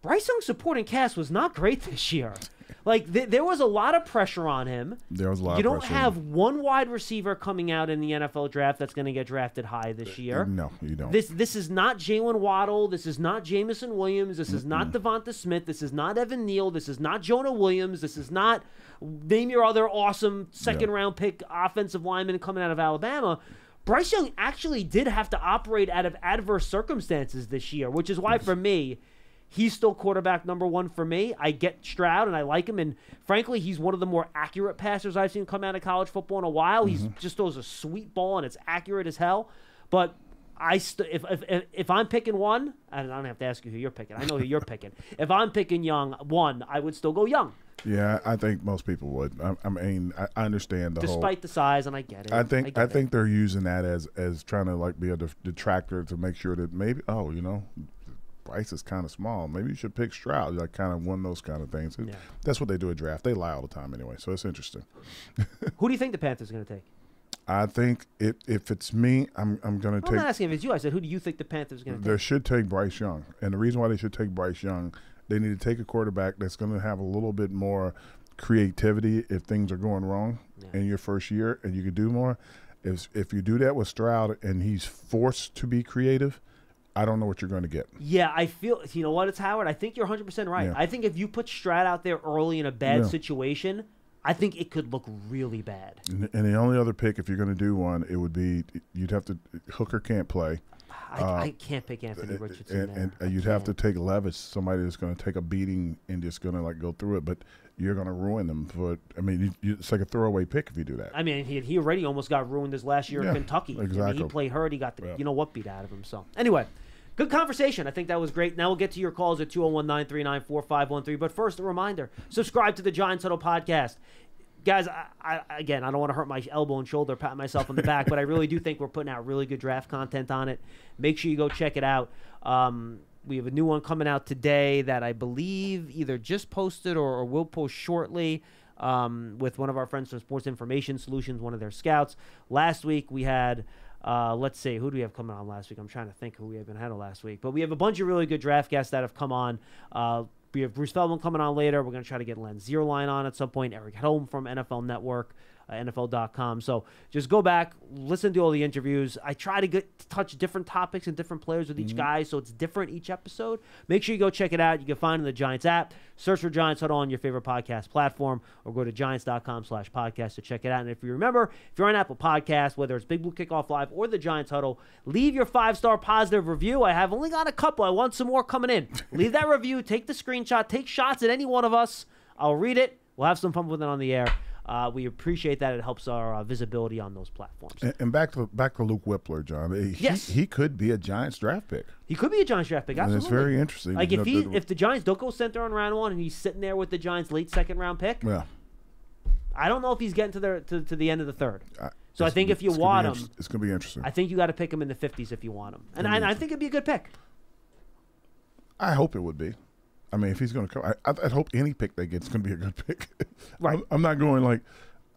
Bryce Young's supporting cast was not great this year. Like, there was a lot of pressure on him. There was a lot of pressure. You don't have one wide receiver coming out in the NFL draft that's going to get drafted high this year. No, you don't. This is not Jalen Waddle. This is not Jamison Williams. This is not Devonta Smith. This is not Evan Neal. This is not Jonah Williams. This is not name your other awesome second-round pick offensive lineman coming out of Alabama. Bryce Young actually did have to operate out of adverse circumstances this year, which is why, for me, he's still quarterback number one for me. I get Stroud, and I like him. And, frankly, he's one of the more accurate passers I've seen come out of college football in a while. He just throws a sweet ball, and it's accurate as hell. But if I'm picking one, and I don't have to ask you who you're picking. I know who you're picking. If I'm picking Young, I would still go Young Yeah, I think most people would. I mean, I understand despite the size, and I get it. I think they're using that as trying to like be a detractor to make sure that maybe Bryce is kind of small. Maybe you should pick Stroud. Like kind of one of those kind of things. Yeah. That's what they do at draft. They lie all the time anyway, so it's interesting. Who do you think the Panthers are going to take? I think if it's me, I'm going to take. I'm not asking if it's you. I said, who do you think the Panthers are going to take? They should take Bryce Young, and the reason why they should take Bryce Young, they need to take a quarterback that's going to have a little bit more creativity if things are going wrong in your first year, and you can do more. If you do that with Stroud and he's forced to be creative, I don't know what you're going to get. Yeah, I feel – you know what, it's Howard? I think you're 100% right. Yeah. I think if you put Stroud out there early in a bad situation – I think it could look really bad. And the only other pick, if you're going to do one, it would be you'd have to Hooker can't play. I can't pick Anthony Richardson. And you'd have to take Levis, somebody that's going to take a beating and just going to like go through it. But you're going to ruin them for. I mean, it's like a throwaway pick if you do that. I mean, he already almost got ruined this last year in Kentucky. Exactly. I mean, he played hurt. He got the what beat out of him. So anyway. Good conversation. I think that was great. Now we'll get to your calls at 201-939-4513. But first, a reminder, subscribe to the Giants Huddle podcast. Guys, I don't want to hurt my elbow and shoulder, pat myself on the back, but I really do think we're putting out really good draft content on it. Make sure you go check it out. We have a new one coming out today that I believe either just posted or will post shortly with one of our friends from Sports Information Solutions, one of their scouts. Last week we had... let's see, who do we have coming on last week? I'm trying to think who we haven't had last week. But we have a bunch of really good draft guests that have come on. We have Bruce Feldman coming on later. We're going to try to get Len Zierlein on at some point. Eric Helm from NFL Network, NFL.com. So just go back, listen to all the interviews. I try to touch different topics and different players with each guy, so it's different each episode. Make sure you go check it out. You can find it in the Giants app. Search for Giants Huddle on your favorite podcast platform, or go to giants.com/podcast to check it out. And if you remember, if you're on Apple Podcasts, whether it's Big Blue Kickoff Live or the Giants Huddle, leave your 5-star positive review. I have only got a couple. I want some more coming in. Leave that review. Take the screenshot. Take shots at any one of us. I'll read it. We'll have some fun with it on the air. We appreciate that. It helps our visibility on those platforms. And back to Luke Whippler, John. He could be a Giants draft pick. He could be a Giants draft pick. Absolutely. And it's very interesting. Like if the Giants don't go center on round one and he's sitting there with the Giants' late second round pick, I don't know if he's getting to the end of the third. So I think if you want him, it's going to be interesting. I think you got to pick him in the 50s if you want him, and I think it'd be a good pick. I hope it would be. I mean, if he's going to come, I'd hope any pick they get is going to be a good pick. Right. I'm not going like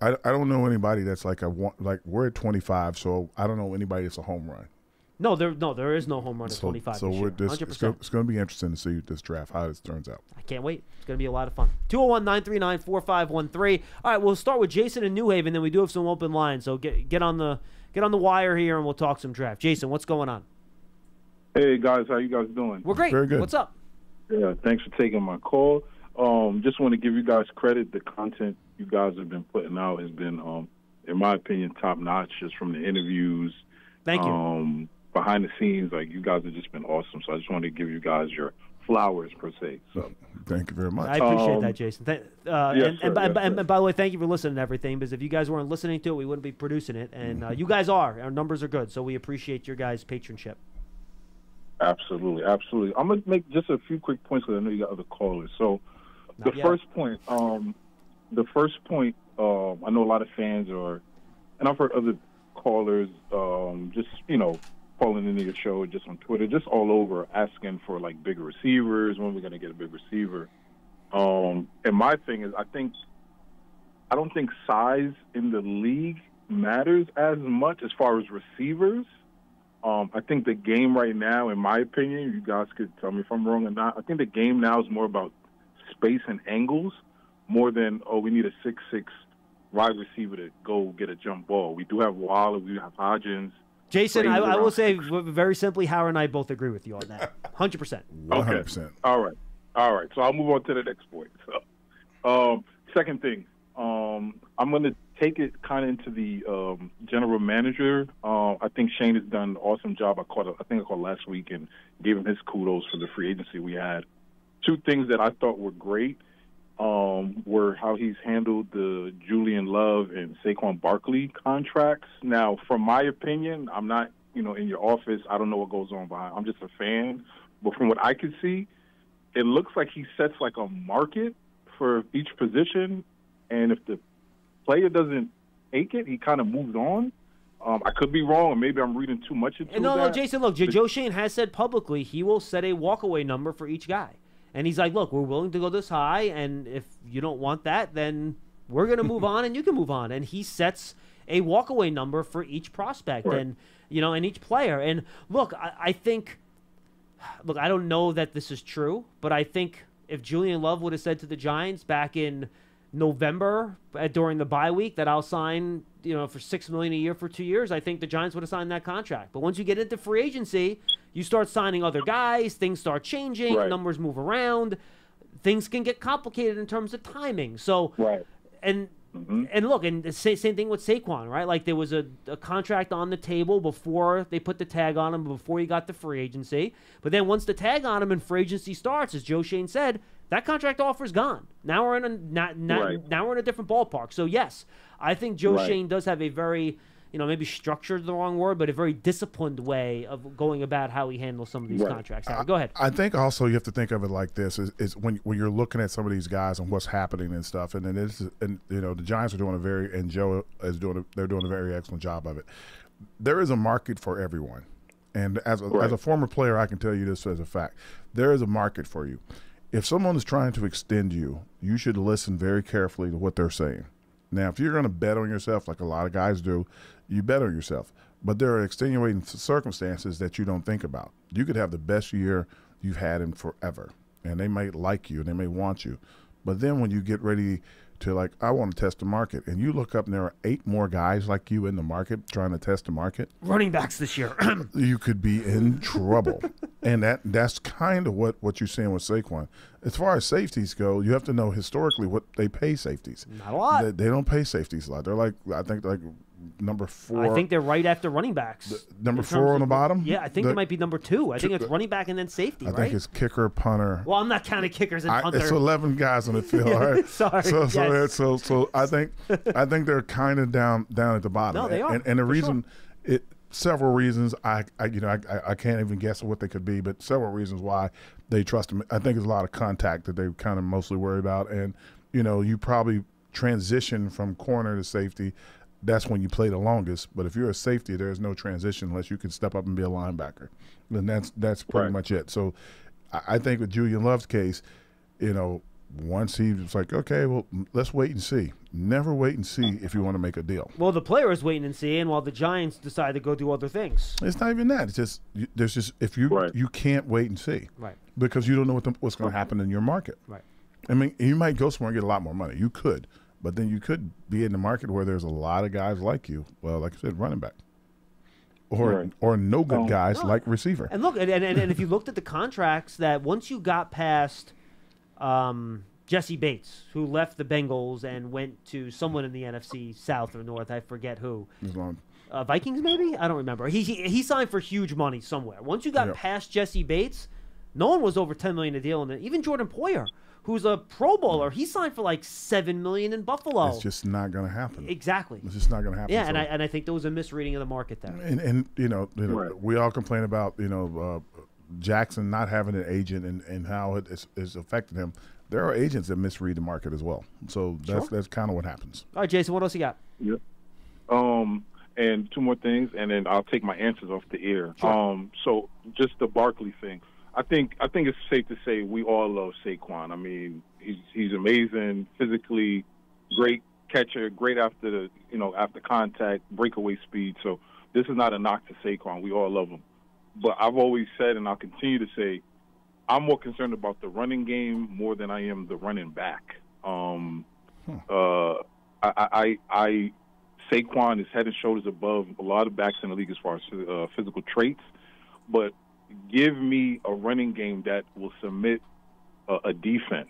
I don't know anybody that's like we're at 25, so I don't know anybody that's a home run. No, there is no home run at 25 so this year. 100%. It's going to be interesting to see this draft, how it turns out. I can't wait. It's going to be a lot of fun. 201-939-4513. All right, we'll start with Jason in New Haven, then we do have some open lines. So get on the wire here, and we'll talk some draft. Jason, what's going on? Hey, guys. How you guys doing? We're great. Very good. What's up? Yeah, thanks for taking my call. Just want to give you guys credit. The content you guys have been putting out has been, in my opinion, top-notch, just from the interviews. Thank you. Behind the scenes, like, you guys have just been awesome. So I just wanted to give you guys your flowers, per se. So thank you very much. I appreciate that, Jason. And by the way, thank you for listening to everything, because if you guys weren't listening to it, we wouldn't be producing it. And you guys are. Our numbers are good, so we appreciate your guys' patronship. Absolutely. I'm going to make just a few quick points, because I know you got other callers. So the first point, I know a lot of fans are, and I've heard other callers just, calling into your show, just on Twitter, just all over, asking for, like, bigger receivers, when we're going to get a big receiver. And my thing is, I don't think size in the league matters as much as far as receivers. I think the game right now, in my opinion, you guys could tell me if I'm wrong or not, I think the game now is more about space and angles more than, we need a 6'6" wide receiver to go get a jump ball. We do have Waller, we have Hodgins. Jason, I will say very simply, Howard and I both agree with you on that. 100%. 100%. All right. So I'll move on to the next point. So, second thing, I'm going to take it kind of into the general manager. I think Shane has done an awesome job. I think I called last week and gave him his kudos for the free agency we had. Two things that I thought were great were how he's handled the Julian Love and Saquon Barkley contracts. Now, from my opinion, I'm not, in your office. I don't know what goes on behind. I'm just a fan. But from what I could see, it looks like he sets like a market for each position, and if the player doesn't take it, he kind of moves on. I could be wrong, or maybe I'm reading too much into no, that. No, Jason, look, Joe Schoen has said publicly he will set a walkaway number for each guy. And he's like, look, we're willing to go this high, and if you don't want that, then we're going to move on, and you can move on. And he sets a walkaway number for each prospect and, and each player. And, look, I think – look, I don't know that this is true, but I think if Julian Love would have said to the Giants back in November during the bye week that I'll sign, for $6 million a year for 2 years, I think the Giants would have signed that contract. But once you get into free agency, you start signing other guys, things start changing, numbers move around, things can get complicated in terms of timing. So, and look, and the same thing with Saquon, right? Like there was a contract on the table before they put the tag on him, before he got the free agency. But then once the tag on him and free agency starts, as Joe Schoen said, that contract offer is gone. Now we're in now we're in a different ballpark. So yes, I think Joe Schoen does have a very, maybe structured the wrong word, but a very disciplined way of going about how he handles some of these contracts. Go ahead. I think also you have to think of it like this: is when you're looking at some of these guys and what's happening and stuff, and the Giants are doing and Joe is doing a very excellent job of it. There is a market for everyone, and as a former player, I can tell you this as a fact: there is a market for you. If someone is trying to extend you, you should listen very carefully to what they're saying. Now, if you're going to bet on yourself, like a lot of guys do, you bet on yourself. But there are extenuating circumstances that you don't think about. You could have the best year you've had in forever, and they may like you and they may want you. But then when you get ready to, I want to test the market, and you look up and there are 8 more guys like you in the market trying to test the market. Running backs this year. You could be in trouble. And that's kind of what you're seeing with Saquon. As far as safeties go, you have to know historically what they pay safeties. Not a lot. They don't pay safeties a lot. They're I think number 4. I think they're right after running backs. Number 4 on the bottom? Yeah, I think they might be number 2. I think it's running back and then safety, I think it's kicker, punter. Well, I'm not counting kickers and punter. It's 11 guys on the field, all right? Sorry. So I think they're kind of down at the bottom. No, they are. And the reason several reasons I can't even guess what they could be, but several reasons why they trust him. I think it's a lot of contact that they kind of mostly worry about, and you probably transition from corner to safety. That's when you play the longest. But if you're a safety, there's no transition unless you can step up and be a linebacker. And that's pretty much it. So I think with Julian Love's case, once he was like, okay, well, let's wait and see. Never wait and see if you want to make a deal. Well, the player is waiting and seeing while the Giants decide to go do other things. It's not even that. It's just if you can't wait and see, because you don't know what's going to happen in your market. Right. I mean, you might go somewhere and get a lot more money. You could, but then you could be in the market where there's a lot of guys like you. Well, like I said, running back. Or no good guys like receiver. And look, and if you looked at the contracts that once you got past Jesse Bates, who left the Bengals and went to someone in the NFC South or North, I forget who. Vikings maybe? I don't remember. He signed for huge money somewhere. Once you got past Jesse Bates, no one was over $10 million a deal. And even Jordan Poyer, who's a Pro Bowler, he signed for $7 million in Buffalo. It's just not going to happen. Exactly. It's just not going to happen. Yeah, and I think there was a misreading of the market there. And we all complain about Jackson not having an agent and how it is affected him. There are agents that misread the market as well. So that's kind of what happens. All right, Jason, what else you got? Yep. And 2 more things, and then I'll take my answers off the air. Sure. So just the Barkley thing. I think it's safe to say we all love Saquon. I mean, he's amazing, physically great catcher, great after after contact, breakaway speed. So this is not a knock to Saquon. We all love him. But I've always said, and I'll continue to say, I'm more concerned about the running game more than I am the running back. Saquon is head and shoulders above a lot of backs in the league as far as physical traits, but give me a running game that will submit a defense.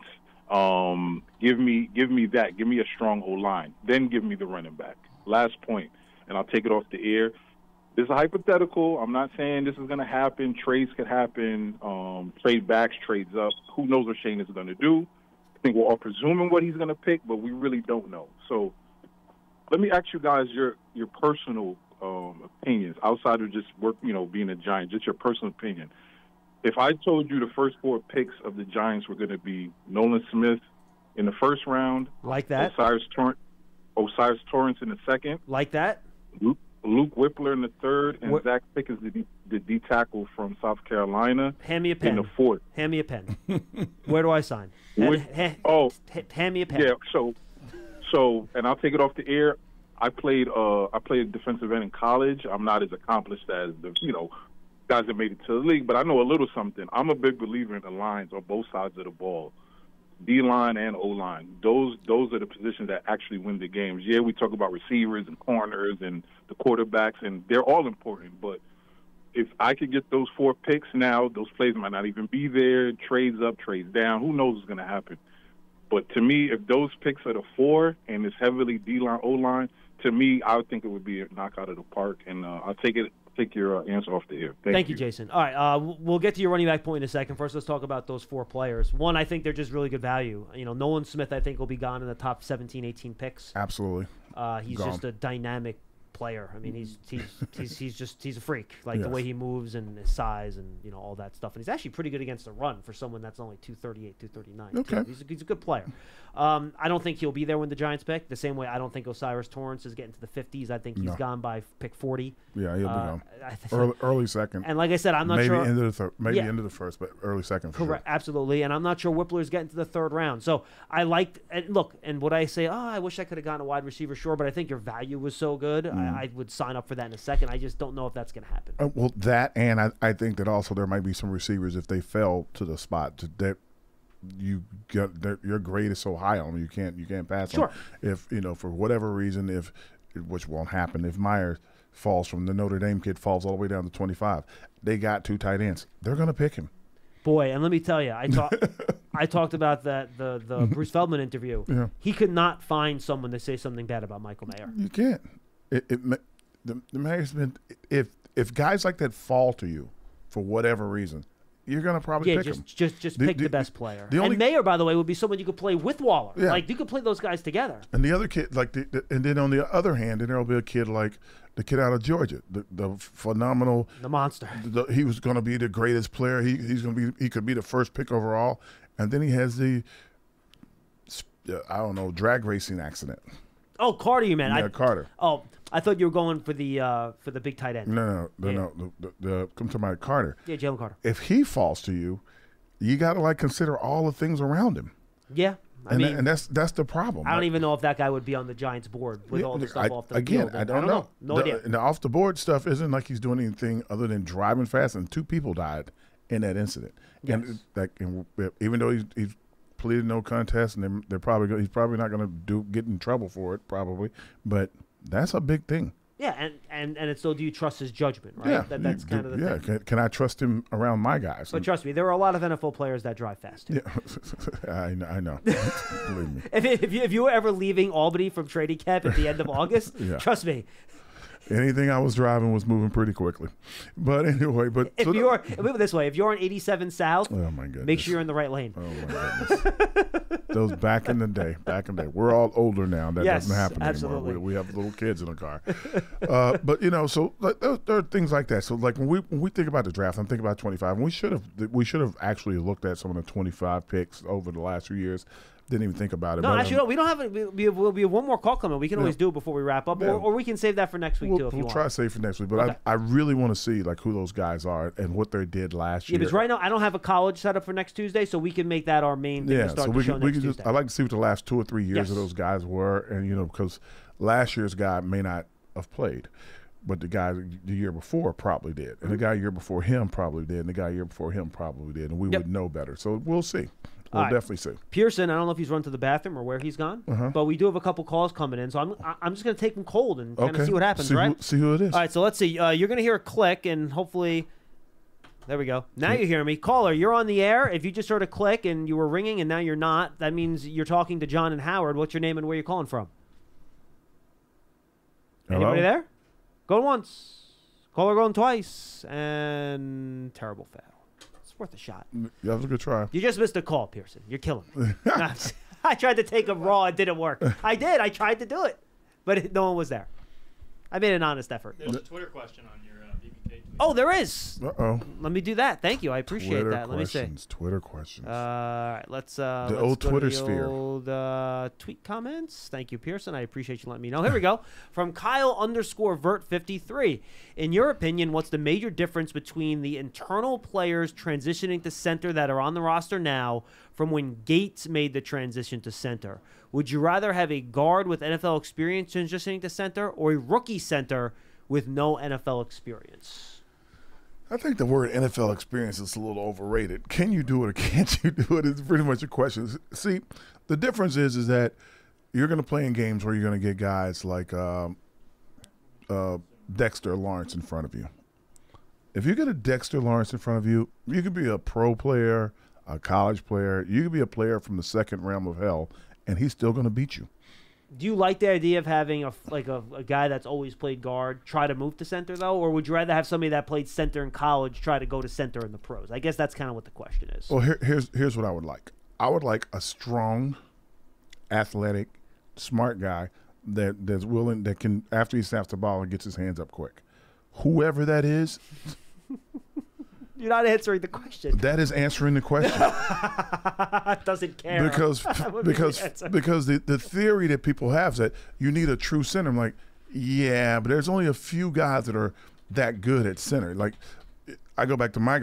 Give me that. Give me a strong O-line. Then give me the running back. Last point, and I'll take it off the air. This is a hypothetical. I'm not saying this is going to happen. Trades could happen. Trade backs, trades up. Who knows what Shane is going to do? I think we're all presuming what he's going to pick, but we really don't know. So let me ask you guys your personal opinions outside of just being a Giant, just your personal opinion. If I told you the first 4 picks of the Giants were going to be Nolan Smith, in the first round. Like that. Osiris Torrance in the second. Like that. Luke Whippler in the third, and Zach Pickens, the D tackle from South Carolina. Hand me a pen. In the fourth. Hand me a pen. Where do I sign? Hand me a pen. Yeah. So, and I'll take it off the air. I played defensive end in college. I'm not as accomplished as the guys that made it to the league, but I know a little something. I'm a big believer in the lines on both sides of the ball. D-line and O-line. Those are the positions that actually win the games. Yeah, we talk about receivers and corners and the quarterbacks, and they're all important. But if I could get those 4 picks now, those plays might not even be there. Trades up, trades down. Who knows what's going to happen? But to me, if those picks are the 4 and it's heavily D-line, O-line, to me, I would think it would be a knockout of the park. And I'll take your answer off the air. Thank you, Jason. All right, we'll get to your running back point in a second. First, let's talk about those 4 players. One, I think they're just really good value. Nolan Smith, I think, will be gone in the top 17, 18 picks. Absolutely. He's just a dynamic player. I mean, he's a freak. Like the way he moves and his size and all that stuff. And he's actually pretty good against the run for someone that's only 238, 239. Okay. He's a good player. I don't think he'll be there when the Giants pick. The same way I don't think Osiris Torrance is getting to the 50s. I think he's gone by pick 40. Yeah, he'll be gone. Early second. And like I said, I'm not sure. Maybe end of the first, but early second. Correct, sure. Absolutely. And I'm not sure Whippler's getting to the 3rd round. So I liked – and look, and would I say, I wish I could have gotten a wide receiver? Sure, but I think your value was so good. I would sign up for that in a second. I just don't know if that's going to happen. Well, that, and I think that also there might be some receivers, if they fell to the spot that your grade is so high on them, you can't pass them. If for whatever reason, which won't happen, if Myers falls from the Notre Dame kid falls all the way down to 25, they got 2 tight ends. They're going to pick him. Boy, and let me tell you, I talked about the Bruce Feldman interview. Yeah. He could not find someone to say something bad about Michael Mayer. You can't. The Mayer's been if guys like that fall to you for whatever reason, you're going to probably pick him. Just pick the best player. And Mayer, by the way, would be someone you could play with Waller. Yeah. Like, you could play those guys together. And the other kid, and then on the other hand, then there'll be a kid like the kid out of Georgia, the phenomenal, the monster. He was going to be the greatest player. He could be the first pick overall, and then he has the drag racing accident. Oh, Carter, you meant? Yeah, Carter. Oh, I thought you were going for the big tight end. No. Come to my Carter. Yeah, Jalen Carter. If he falls to you, you got to consider all the things around him. Yeah, I mean, that's the problem. I don't even know if that guy would be on the Giants board with all the stuff off the field. I don't know. No idea. And the off the board stuff isn't like he's doing anything other than driving fast, and 2 people died in that incident. Yes. And even though he's pleaded no contest, and he's probably not going to get in trouble for it, probably, but that's a big thing. Yeah, and it's still, do you trust his judgment, right? Yeah, that's kind of the thing. Can I trust him around my guys? But trust me, there are a lot of NFL players that drive fast. Yeah, I know. Believe me. If you were ever leaving Albany from training camp at the end of August, trust me. Anything I was driving was moving pretty quickly. But anyway, put it this way, if you're on 87 South, oh my goodness, make sure you're in the right lane. Oh my goodness. Those back in the day. We're all older now. That doesn't happen anymore. We have little kids in the car. But so there are things like that. So when we think about the draft, I'm thinking about 25. And we should have actually looked at some of the 25 picks over the last few years. Didn't even think about it. No, actually, we don't have it. We'll be one more call coming. We can always do it before we wrap up, or we can save that for next week, too, if you want. We'll try to save for next week. But I really want to see who those guys are and what they did last year. Yeah, because right now I don't have a college set up for next Tuesday, so we can make that our main thing to start the show next Tuesday. I'd like to see what the last 2 or 3 years of those guys were, and because last year's guy may not have played, but the guy the year before probably did, and the guy year before him probably did, and the guy year before him probably did, and we would know better. So we'll see. We'll definitely see. Pearson, I don't know if he's run to the bathroom or where he's gone, but we do have a couple calls coming in, so I'm just going to take them cold and kind of see what happens, right? See who it is. All right, so let's see. You're going to hear a click, and hopefully, there we go. Now you hear me. Caller, you're on the air. If you just heard a click and you were ringing and now you're not, that means you're talking to John and Howard. What's your name and where you're calling from? Hello? Anybody there? Going once. Caller going twice. And terrible foul. Worth a shot. Yeah, that was a good try. You just missed a call, Pearson. You're killing me. I tried to take him raw. It didn't work. I did. I tried to do it. But no one was there. I made an honest effort. There's a Twitter question on your BBK tweet. Oh, there is. Uh-oh. Let me do that. Thank you. I appreciate Twitter that. Let me see. Twitter questions. All right, let's old go Twitter to the sphere. old tweet comments. Thank you, Pearson. I appreciate you letting me know. Here we go. From Kyle_Vert53. In your opinion, what's the major difference between the internal players transitioning to center that are on the roster now from when Gates made the transition to center? Would you rather have a guard with NFL experience transitioning to center or a rookie center with no NFL experience? I think the word NFL experience is a little overrated. Can you do it or can't you do it? It's pretty much a question. See, the difference is that you're going to play in games where you're going to get guys like Dexter Lawrence in front of you. If you get a Dexter Lawrence in front of you, you could be a pro player, a college player. You could be a player from the second realm of hell, and he's still going to beat you. Do you like the idea of having a guy that's always played guard try to move to center, though? Or would you rather have somebody that played center in college try to go to center in the pros? I guess that's kind of what the question is. Well, here's what I would like. I would like a strong, athletic, smart guy that's willing, that can, after he snaps the ball and gets his hands up quick. Whoever that is. You're not answering the question. That is answering the question. Doesn't care. Because the theory that people have is that you need a true center. I'm like, yeah, but there's only a few guys that are that good at center. Like, I go back to my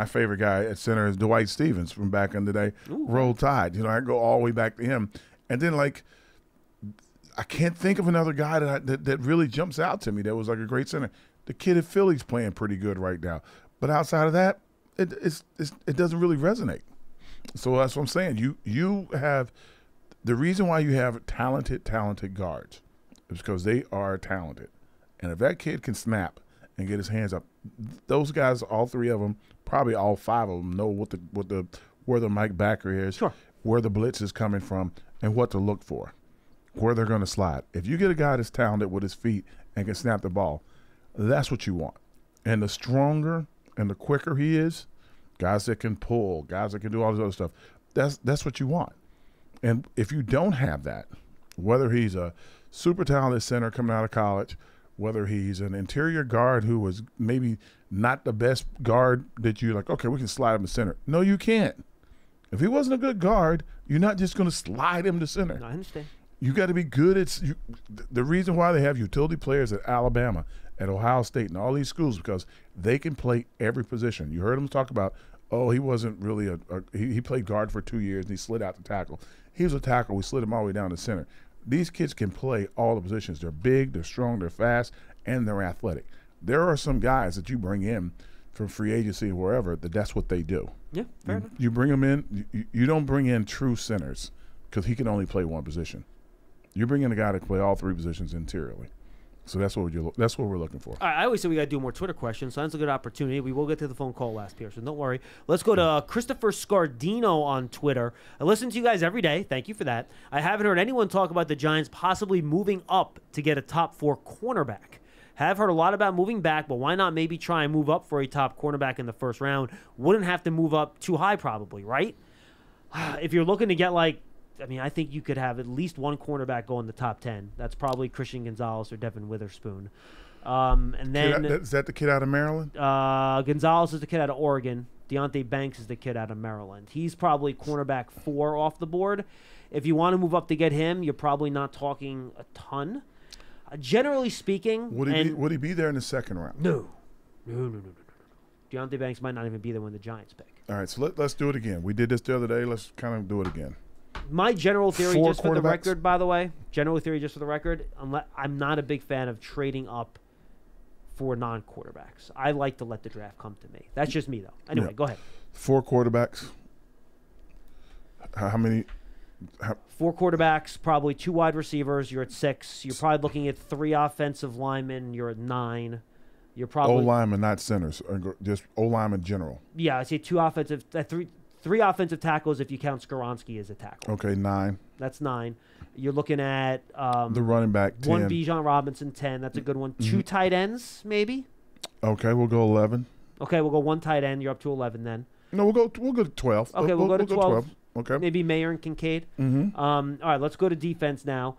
favorite guy at center is Dwight Stevens from back in the day. Ooh. Roll Tide. I go all the way back to him. And then, like, I can't think of another guy that really jumps out to me that was like a great center. The kid at Philly's playing pretty good right now. But outside of that, it doesn't really resonate. So that's what I'm saying. You have the reason why you have talented guards is because they are talented. And if that kid can snap and get his hands up, those guys, all three of them, probably all five of them, know where the Mike backer is, sure, where the blitz is coming from, and what to look for, where they're going to slide. If you get a guy that's talented with his feet and can snap the ball, that's what you want. And the stronger and the quicker he is, guys that can pull, guys that can do all this other stuff, that's what you want. And if you don't have that, whether he's a super talented center coming out of college, whether he's an interior guard who was maybe not the best guard that you're like, okay, we can slide him to center. No, you can't. If he wasn't a good guard, you're not just going to slide him to center. No, I understand. You got to be good at the reason why they have utility players at Alabama, at Ohio State, and all these schools, because they can play every position. You heard them talk about, he wasn't really he played guard for 2 years and he slid out to tackle. He was a tackle. We slid him all the way down to center. These kids can play all the positions. They're big, they're strong, they're fast, and they're athletic. There are some guys that you bring in from free agency or wherever that's what they do. Yeah, fair enough. You bring them in. You don't bring in true centers because he can only play one position. You bring in a guy to play all three positions interiorly. So that's what we're looking for. All right, I always say we got to do more Twitter questions, so that's a good opportunity. We will get to the phone call last, Pearson. Don't worry. Let's go to Christopher Scardino on Twitter. I listen to you guys every day. Thank you for that. I haven't heard anyone talk about the Giants possibly moving up to get a top 4 cornerback. Have heard a lot about moving back, but why not maybe try and move up for a top cornerback in the first round? Wouldn't have to move up too high probably, right? If you're looking to get I think you could have at least one cornerback go in the top 10. That's probably Christian Gonzalez or Devin Witherspoon. And then is that the kid out of Maryland? Gonzalez is the kid out of Oregon. Deontay Banks is the kid out of Maryland. He's probably cornerback 4 off the board. If you want to move up to get him, you're probably not talking a ton. Generally speaking, would he be there in the second round? No. Deontay Banks might not even be there when the Giants pick. All right, so let's do it again. We did this the other day. Let's kind of do it again. My general theory, just for the record, by the way, I'm not a big fan of trading up for non-quarterbacks. I like to let the draft come to me. That's just me, though. Anyway, Go ahead. 4 quarterbacks. How many? 4 quarterbacks, probably 2 wide receivers. You're at 6. You're probably looking at 3 offensive linemen. You're at 9. You're probably O-linemen, not centers, just O-linemen in general. Yeah, I say 2 offensive, 3 offensive tackles if you count Skoronski as a tackle. Okay, 9. That's 9. You're looking at the running back 10. 1 Bijan Robinson, 10. That's a good one. 2 tight ends, maybe. Okay, we'll go 11. Okay, we'll go 1 tight end. You're up to 11 then. No, we'll go to 12. Okay, we'll go to 12. Okay. Maybe Mayer and Kincaid. All right, let's go to defense now.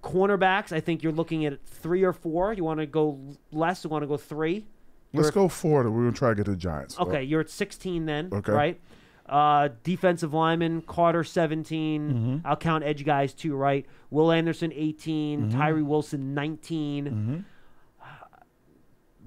Cornerbacks, I think you're looking at 3 or 4. You want to go less? You want to go 3? Let's go forward. We're going to try to get to the Giants. Okay, you're at 16 then, Okay. right? Defensive lineman, Carter 17. I'll count edge guys too, right? Will Anderson 18. Tyree Wilson 19.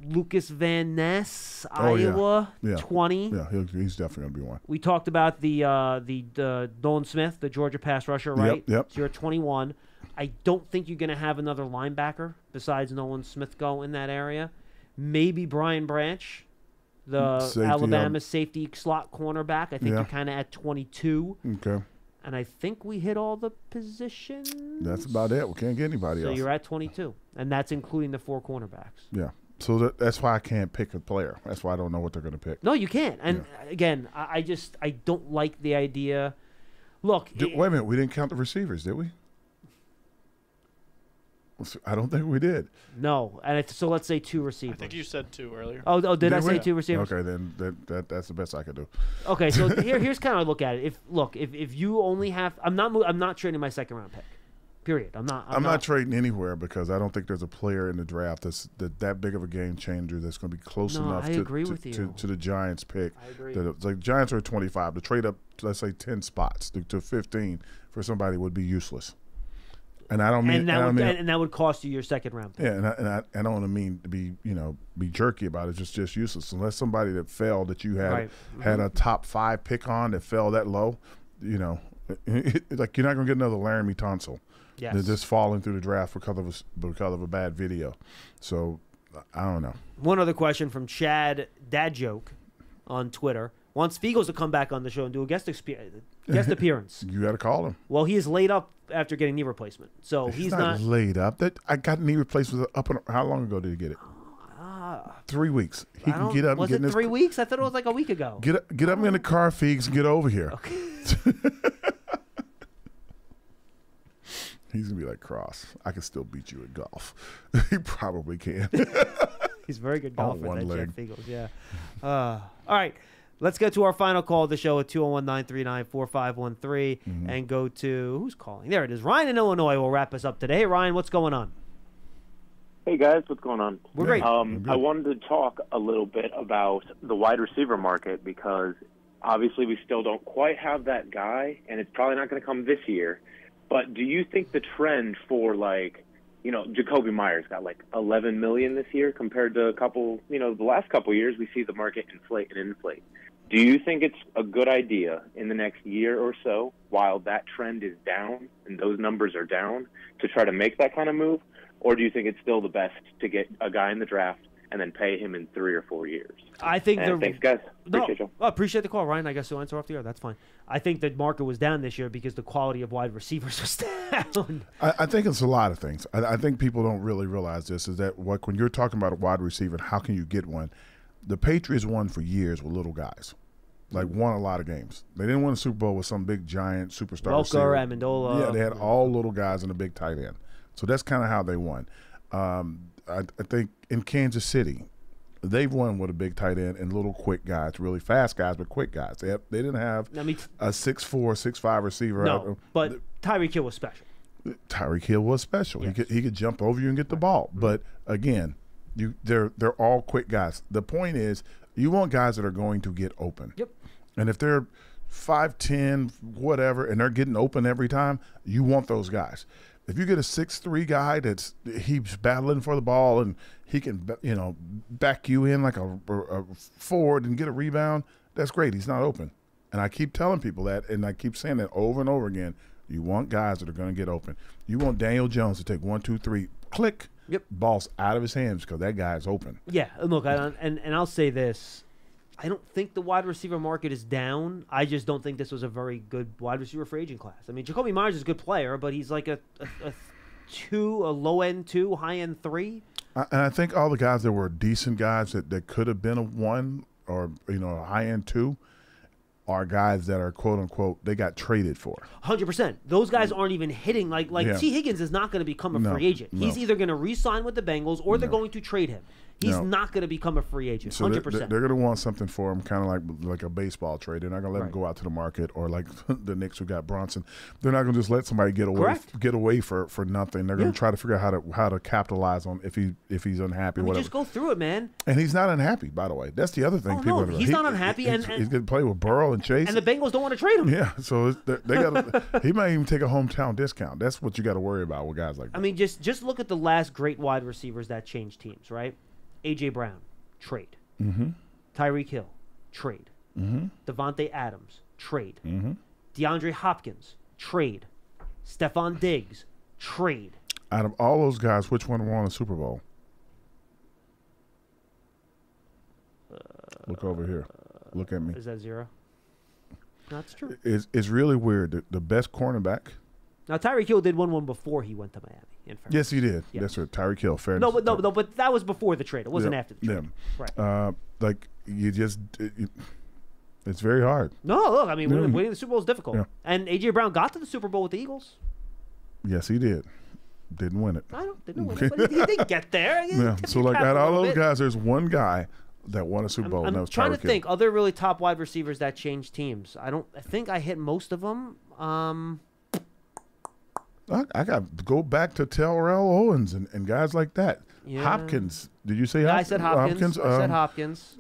Lucas Van Ness, Iowa 20. Yeah, he's definitely going to be one. We talked about the Nolan Smith, the Georgia pass rusher, right? Yep. So you're at 21. I don't think you're going to have another linebacker besides Nolan Smith go in that area. Maybe Brian Branch, the Safety, Alabama safety slot cornerback. I think you're kind of at 22. Okay. And I think we hit all the positions. That's about it. We can't get anybody else. So you're at 22. And that's including the 4 cornerbacks. Yeah. So that's why I can't pick a player. That's why I don't know what they're going to pick. No, you can't. And again, I don't like the idea. Look. Wait a minute. We didn't count the receivers, did we? I don't think we did. No. And so let's say 2 receivers. I think you said 2 earlier. Oh, did I say 2 receivers? Okay, then that's the best I could do. Okay, so here's kind of a look at it. If you only have, I'm not trading my second round pick. Period. I'm not trading anywhere because I don't think there's a player in the draft that's that big of a game changer that's going to be close enough to the Giants pick. I agree. The Giants are at 25. To trade up, let's say 10 spots to 15 for somebody would be useless. And I don't mean, and that would cost you your second round pick. Yeah, and I don't mean to be jerky about it. It's just useless unless somebody that fell that you had had a top 5 pick on that fell that low. Like you're not going to get another Laramie Tunsil. Yes. They're just falling through the draft because of a bad video. So I don't know. One other question from Chad Dad Joke on Twitter. Wants Fiegels to come back on the show and do a guest appearance. You got to call him. Well, he is laid up after getting knee replacement, so he's not laid up. I got knee replacement up. How long ago did he get it? 3 weeks. He can get up. Was and it get 3 weeks? I thought it was like a week ago. Get up in the car, Feeks, and get over here. Okay. He's gonna be like Cross. I can still beat you at golf. He probably can. He's a very good golfer. On one leg. Fiegels, yeah. All right. Let's get to our final call of the show at 201-939-4513 and go to who's calling? There it is. Ryan in Illinois will wrap us up today. Hey, Ryan, what's going on? Hey, guys. What's going on? We're great. I wanted to talk a little bit about the wide receiver market because obviously we still don't quite have that guy, and it's probably not going to come this year. But do you think the trend for, Jacoby Myers got like $11 million this year compared to the last couple years we see the market inflate. Do you think it's a good idea in the next year or so, while that trend is down and those numbers are down, to try to make that kind of move? Or do you think it's still the best to get a guy in the draft and then pay him in 3 or 4 years? I think thanks, guys. Appreciate you. Well, appreciate the call, Ryan. I guess you'll answer off the air. That's fine. I think the market was down this year because the quality of wide receivers was down. I think it's a lot of things. I think people don't really realize this, is that when you're talking about a wide receiver, how can you get one? The Patriots won for years with little guys. Won a lot of games. They didn't win a Super Bowl with some big giant superstar receiver. Amendola. Yeah, they had all little guys and a big tight end. So that's kind of how they won. I think in Kansas City, they've won with a big tight end and little quick guys, really fast guys, but quick guys. They didn't have a 6'4", 6'5" receiver. No, but Tyreek Hill was special. Tyreek Hill was special. Yes. He could jump over you and get the ball. But again, they're all quick guys. The point is, you want guys that are going to get open. Yep. And if they're 5'10", whatever, and they're getting open every time, you want those guys. If you get a 6'3" guy he's battling for the ball and he can back you in like a forward and get a rebound, that's great. He's not open. And I keep telling people that, and I keep saying that over and over again. You want guys that are going to get open. You want Daniel Jones to take 1, 2, 3, click, ball's out of his hands because that guy's open. Yeah, look, and I'll say this. I don't think the wide receiver market is down. I just don't think this was a very good wide receiver free agent class. I mean, Jacoby Myers is a good player, but he's like a low-end 2, high-end 3. And I think all the guys that were decent guys that could have been a 1 or a high-end 2 are guys that are, quote-unquote, they got traded for. 100%. Those guys aren't even hitting. T. Higgins is not going to become a free agent. No. He's either going to re-sign with the Bengals or they're going to trade him. He's not going to become a free agent, so 100%. They're going to want something for him, kind of like a baseball trade. They're not going to let him go out to the market, or like the Knicks who got Bronson. They're not going to just let somebody get away for nothing. They're going to try to figure out how to capitalize on if he's unhappy. Whatever. Just go through it, man. And he's not unhappy, by the way. That's the other thing. He's not unhappy, he's going to play with Burrow and Chase, and the Bengals don't want to trade him. Yeah, so they got. He might even take a hometown discount. That's what you got to worry about with guys like that. I mean, just look at the last great wide receivers that changed teams, right? A.J. Brown, trade. Tyreek Hill, trade. Devontae Adams, trade. DeAndre Hopkins, trade. Stephon Diggs, trade. Out of all those guys, which one won a Super Bowl? Look over here. Look at me. Is that 0? That's true. It's really weird. The best cornerback. Now, Tyreek Hill did win one before he went to Miami. Yes, he did. Yeah. That's right. Tyreek Hill. Fair. No, but that was before the trade. It wasn't after the trade. Right. Like you just, it's very hard. No, look. I mean, winning the Super Bowl is difficult. Yeah. And A.J. Brown got to the Super Bowl with the Eagles. Yes, he did. Didn't win it. Didn't win it, but he did get there. Yeah. So like out of all those guys, there's one guy that won a Super Bowl. I'm that was trying to Tyreek think Hill. other really top wide receivers that changed teams. I think I hit most of them. I got to go back to Terrell Owens and guys like that. Yeah. Hopkins. Did you say Hopkins? I said Hopkins. I said Hopkins.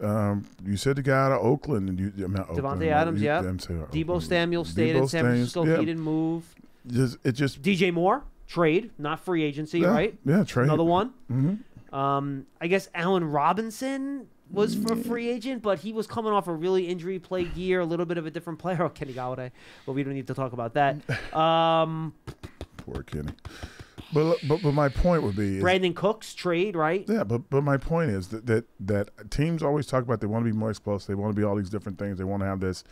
You said the guy out of Oakland. And Devontae Adams, yeah. Debo Samuel stayed in San Francisco. He didn't move. It just DJ Moore, trade, not free agency, right? Yeah, trade. Another one. I guess Allen Robinson was for free agent, but he was coming off a really injury-plagued year, a little bit of a different player. Kenny Galladay, but we don't need to talk about that. Poor Kenny. But my point would be Brandon Cooks trade, right? Yeah, but my point is that teams always talk about they want to be more explosive, they want to be all these different things, they want to have this.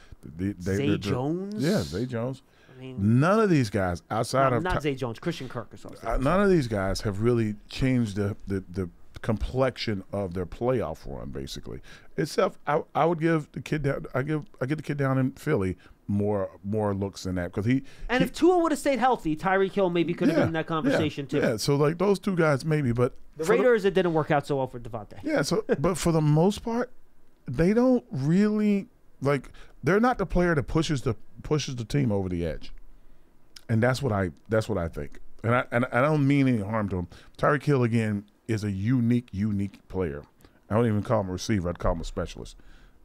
Zay Jones. Yeah, Zay Jones. I mean, none of these guys outside of not Zay Jones, Christian Kirk or something. None of these guys have really changed the complexion of their playoff run. Basically, itself, I would give the kid down. I get the kid down in Philly more looks than that because if Tua would have stayed healthy, Tyreek Hill maybe could have been in that conversation too. Yeah, so like those two guys maybe, but the Raiders it didn't work out so well for Devontae. Yeah, so but for the most part, they don't really like. They're not the player that pushes the team over the edge, and that's what I think. And I don't mean any harm to him. Tyreek Hill again is a unique player. I don't even call him a receiver. I'd call him a specialist.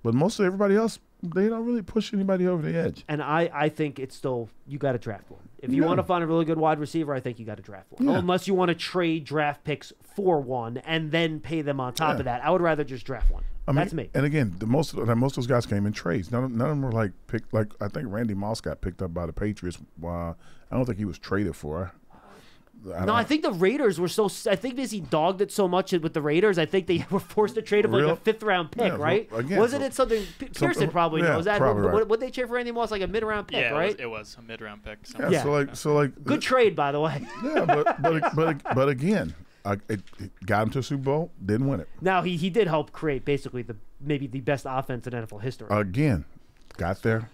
But most of everybody else, they don't really push anybody over the edge. And I think it's still, you got to draft one. If you want to find a really good wide receiver, I think you got to draft one. Yeah. Unless you want to trade draft picks for one and then pay them on top of that. I would rather just draft one. That's me. And again, most of those guys came in trades. None of them were like picked. Like I think Randy Moss got picked up by the Patriots. I don't think he was traded for. I think the Raiders were I think because he dogged it so much with the Raiders, I think they were forced to trade him like a 5th-round pick, right? Wasn't it something Pearson probably knows? That what they trade for Randy Moss, like a mid-round pick, right? It was a mid-round pick. So. Yeah, so like good trade, by the way. Yeah, but again, it got him to a Super Bowl, didn't win it. Now he did help create basically maybe the best offense in NFL history. Again, got there.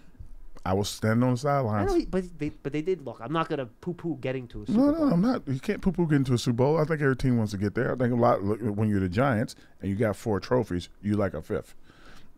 I was standing on the sidelines. But they did look. I'm not going to poo-poo getting to a Super Bowl. No, I'm not. You can't poo-poo getting to a Super Bowl. I think every team wants to get there. I think a lot when you're the Giants and you got 4 trophies, you like a 5th.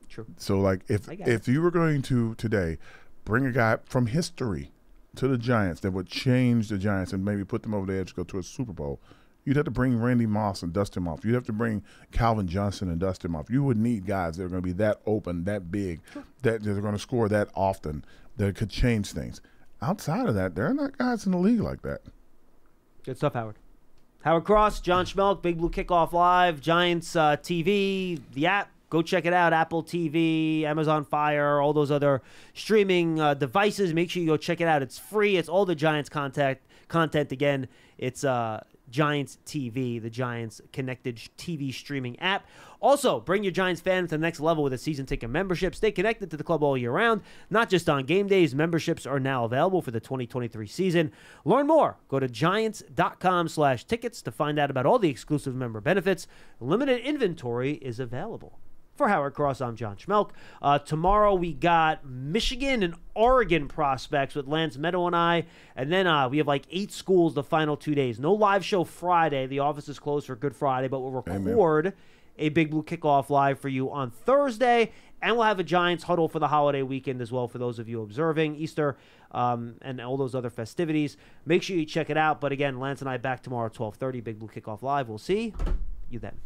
True. So like if you were going to today bring a guy from history to the Giants that would change the Giants and maybe put them over the edge to go to a Super Bowl, you'd have to bring Randy Moss and dust him off. You'd have to bring Calvin Johnson and dust him off. You would need guys that are going to be that open, that big, that they're going to score that often, that could change things. Outside of that, there are not guys in the league like that. Good stuff, Howard. Howard Cross, John Schmeelk, Big Blue Kickoff Live, Giants TV, the app. Go check it out. Apple TV, Amazon Fire, all those other streaming devices. Make sure you go check it out. It's free. It's all the Giants content. Again, it's Giants TV, the Giants connected TV streaming app. Also, bring your Giants fans to the next level with a season ticket membership. Stay connected to the club all year round, not just on game days. Memberships are now available for the 2023 season. Learn more. Go to giants.com/tickets to find out about all the exclusive member benefits. Limited inventory is available. For Howard Cross, I'm John Schmeelk. Tomorrow we got Michigan and Oregon prospects with Lance Meadow and I. And then we have like 8 schools the final 2 days. No live show Friday. The office is closed for Good Friday, but we'll record a Big Blue Kickoff live for you on Thursday. And we'll have a Giants huddle for the holiday weekend as well for those of you observing Easter and all those other festivities. Make sure you check it out. But again, Lance and I back tomorrow at 12:30, Big Blue Kickoff Live. We'll see you then.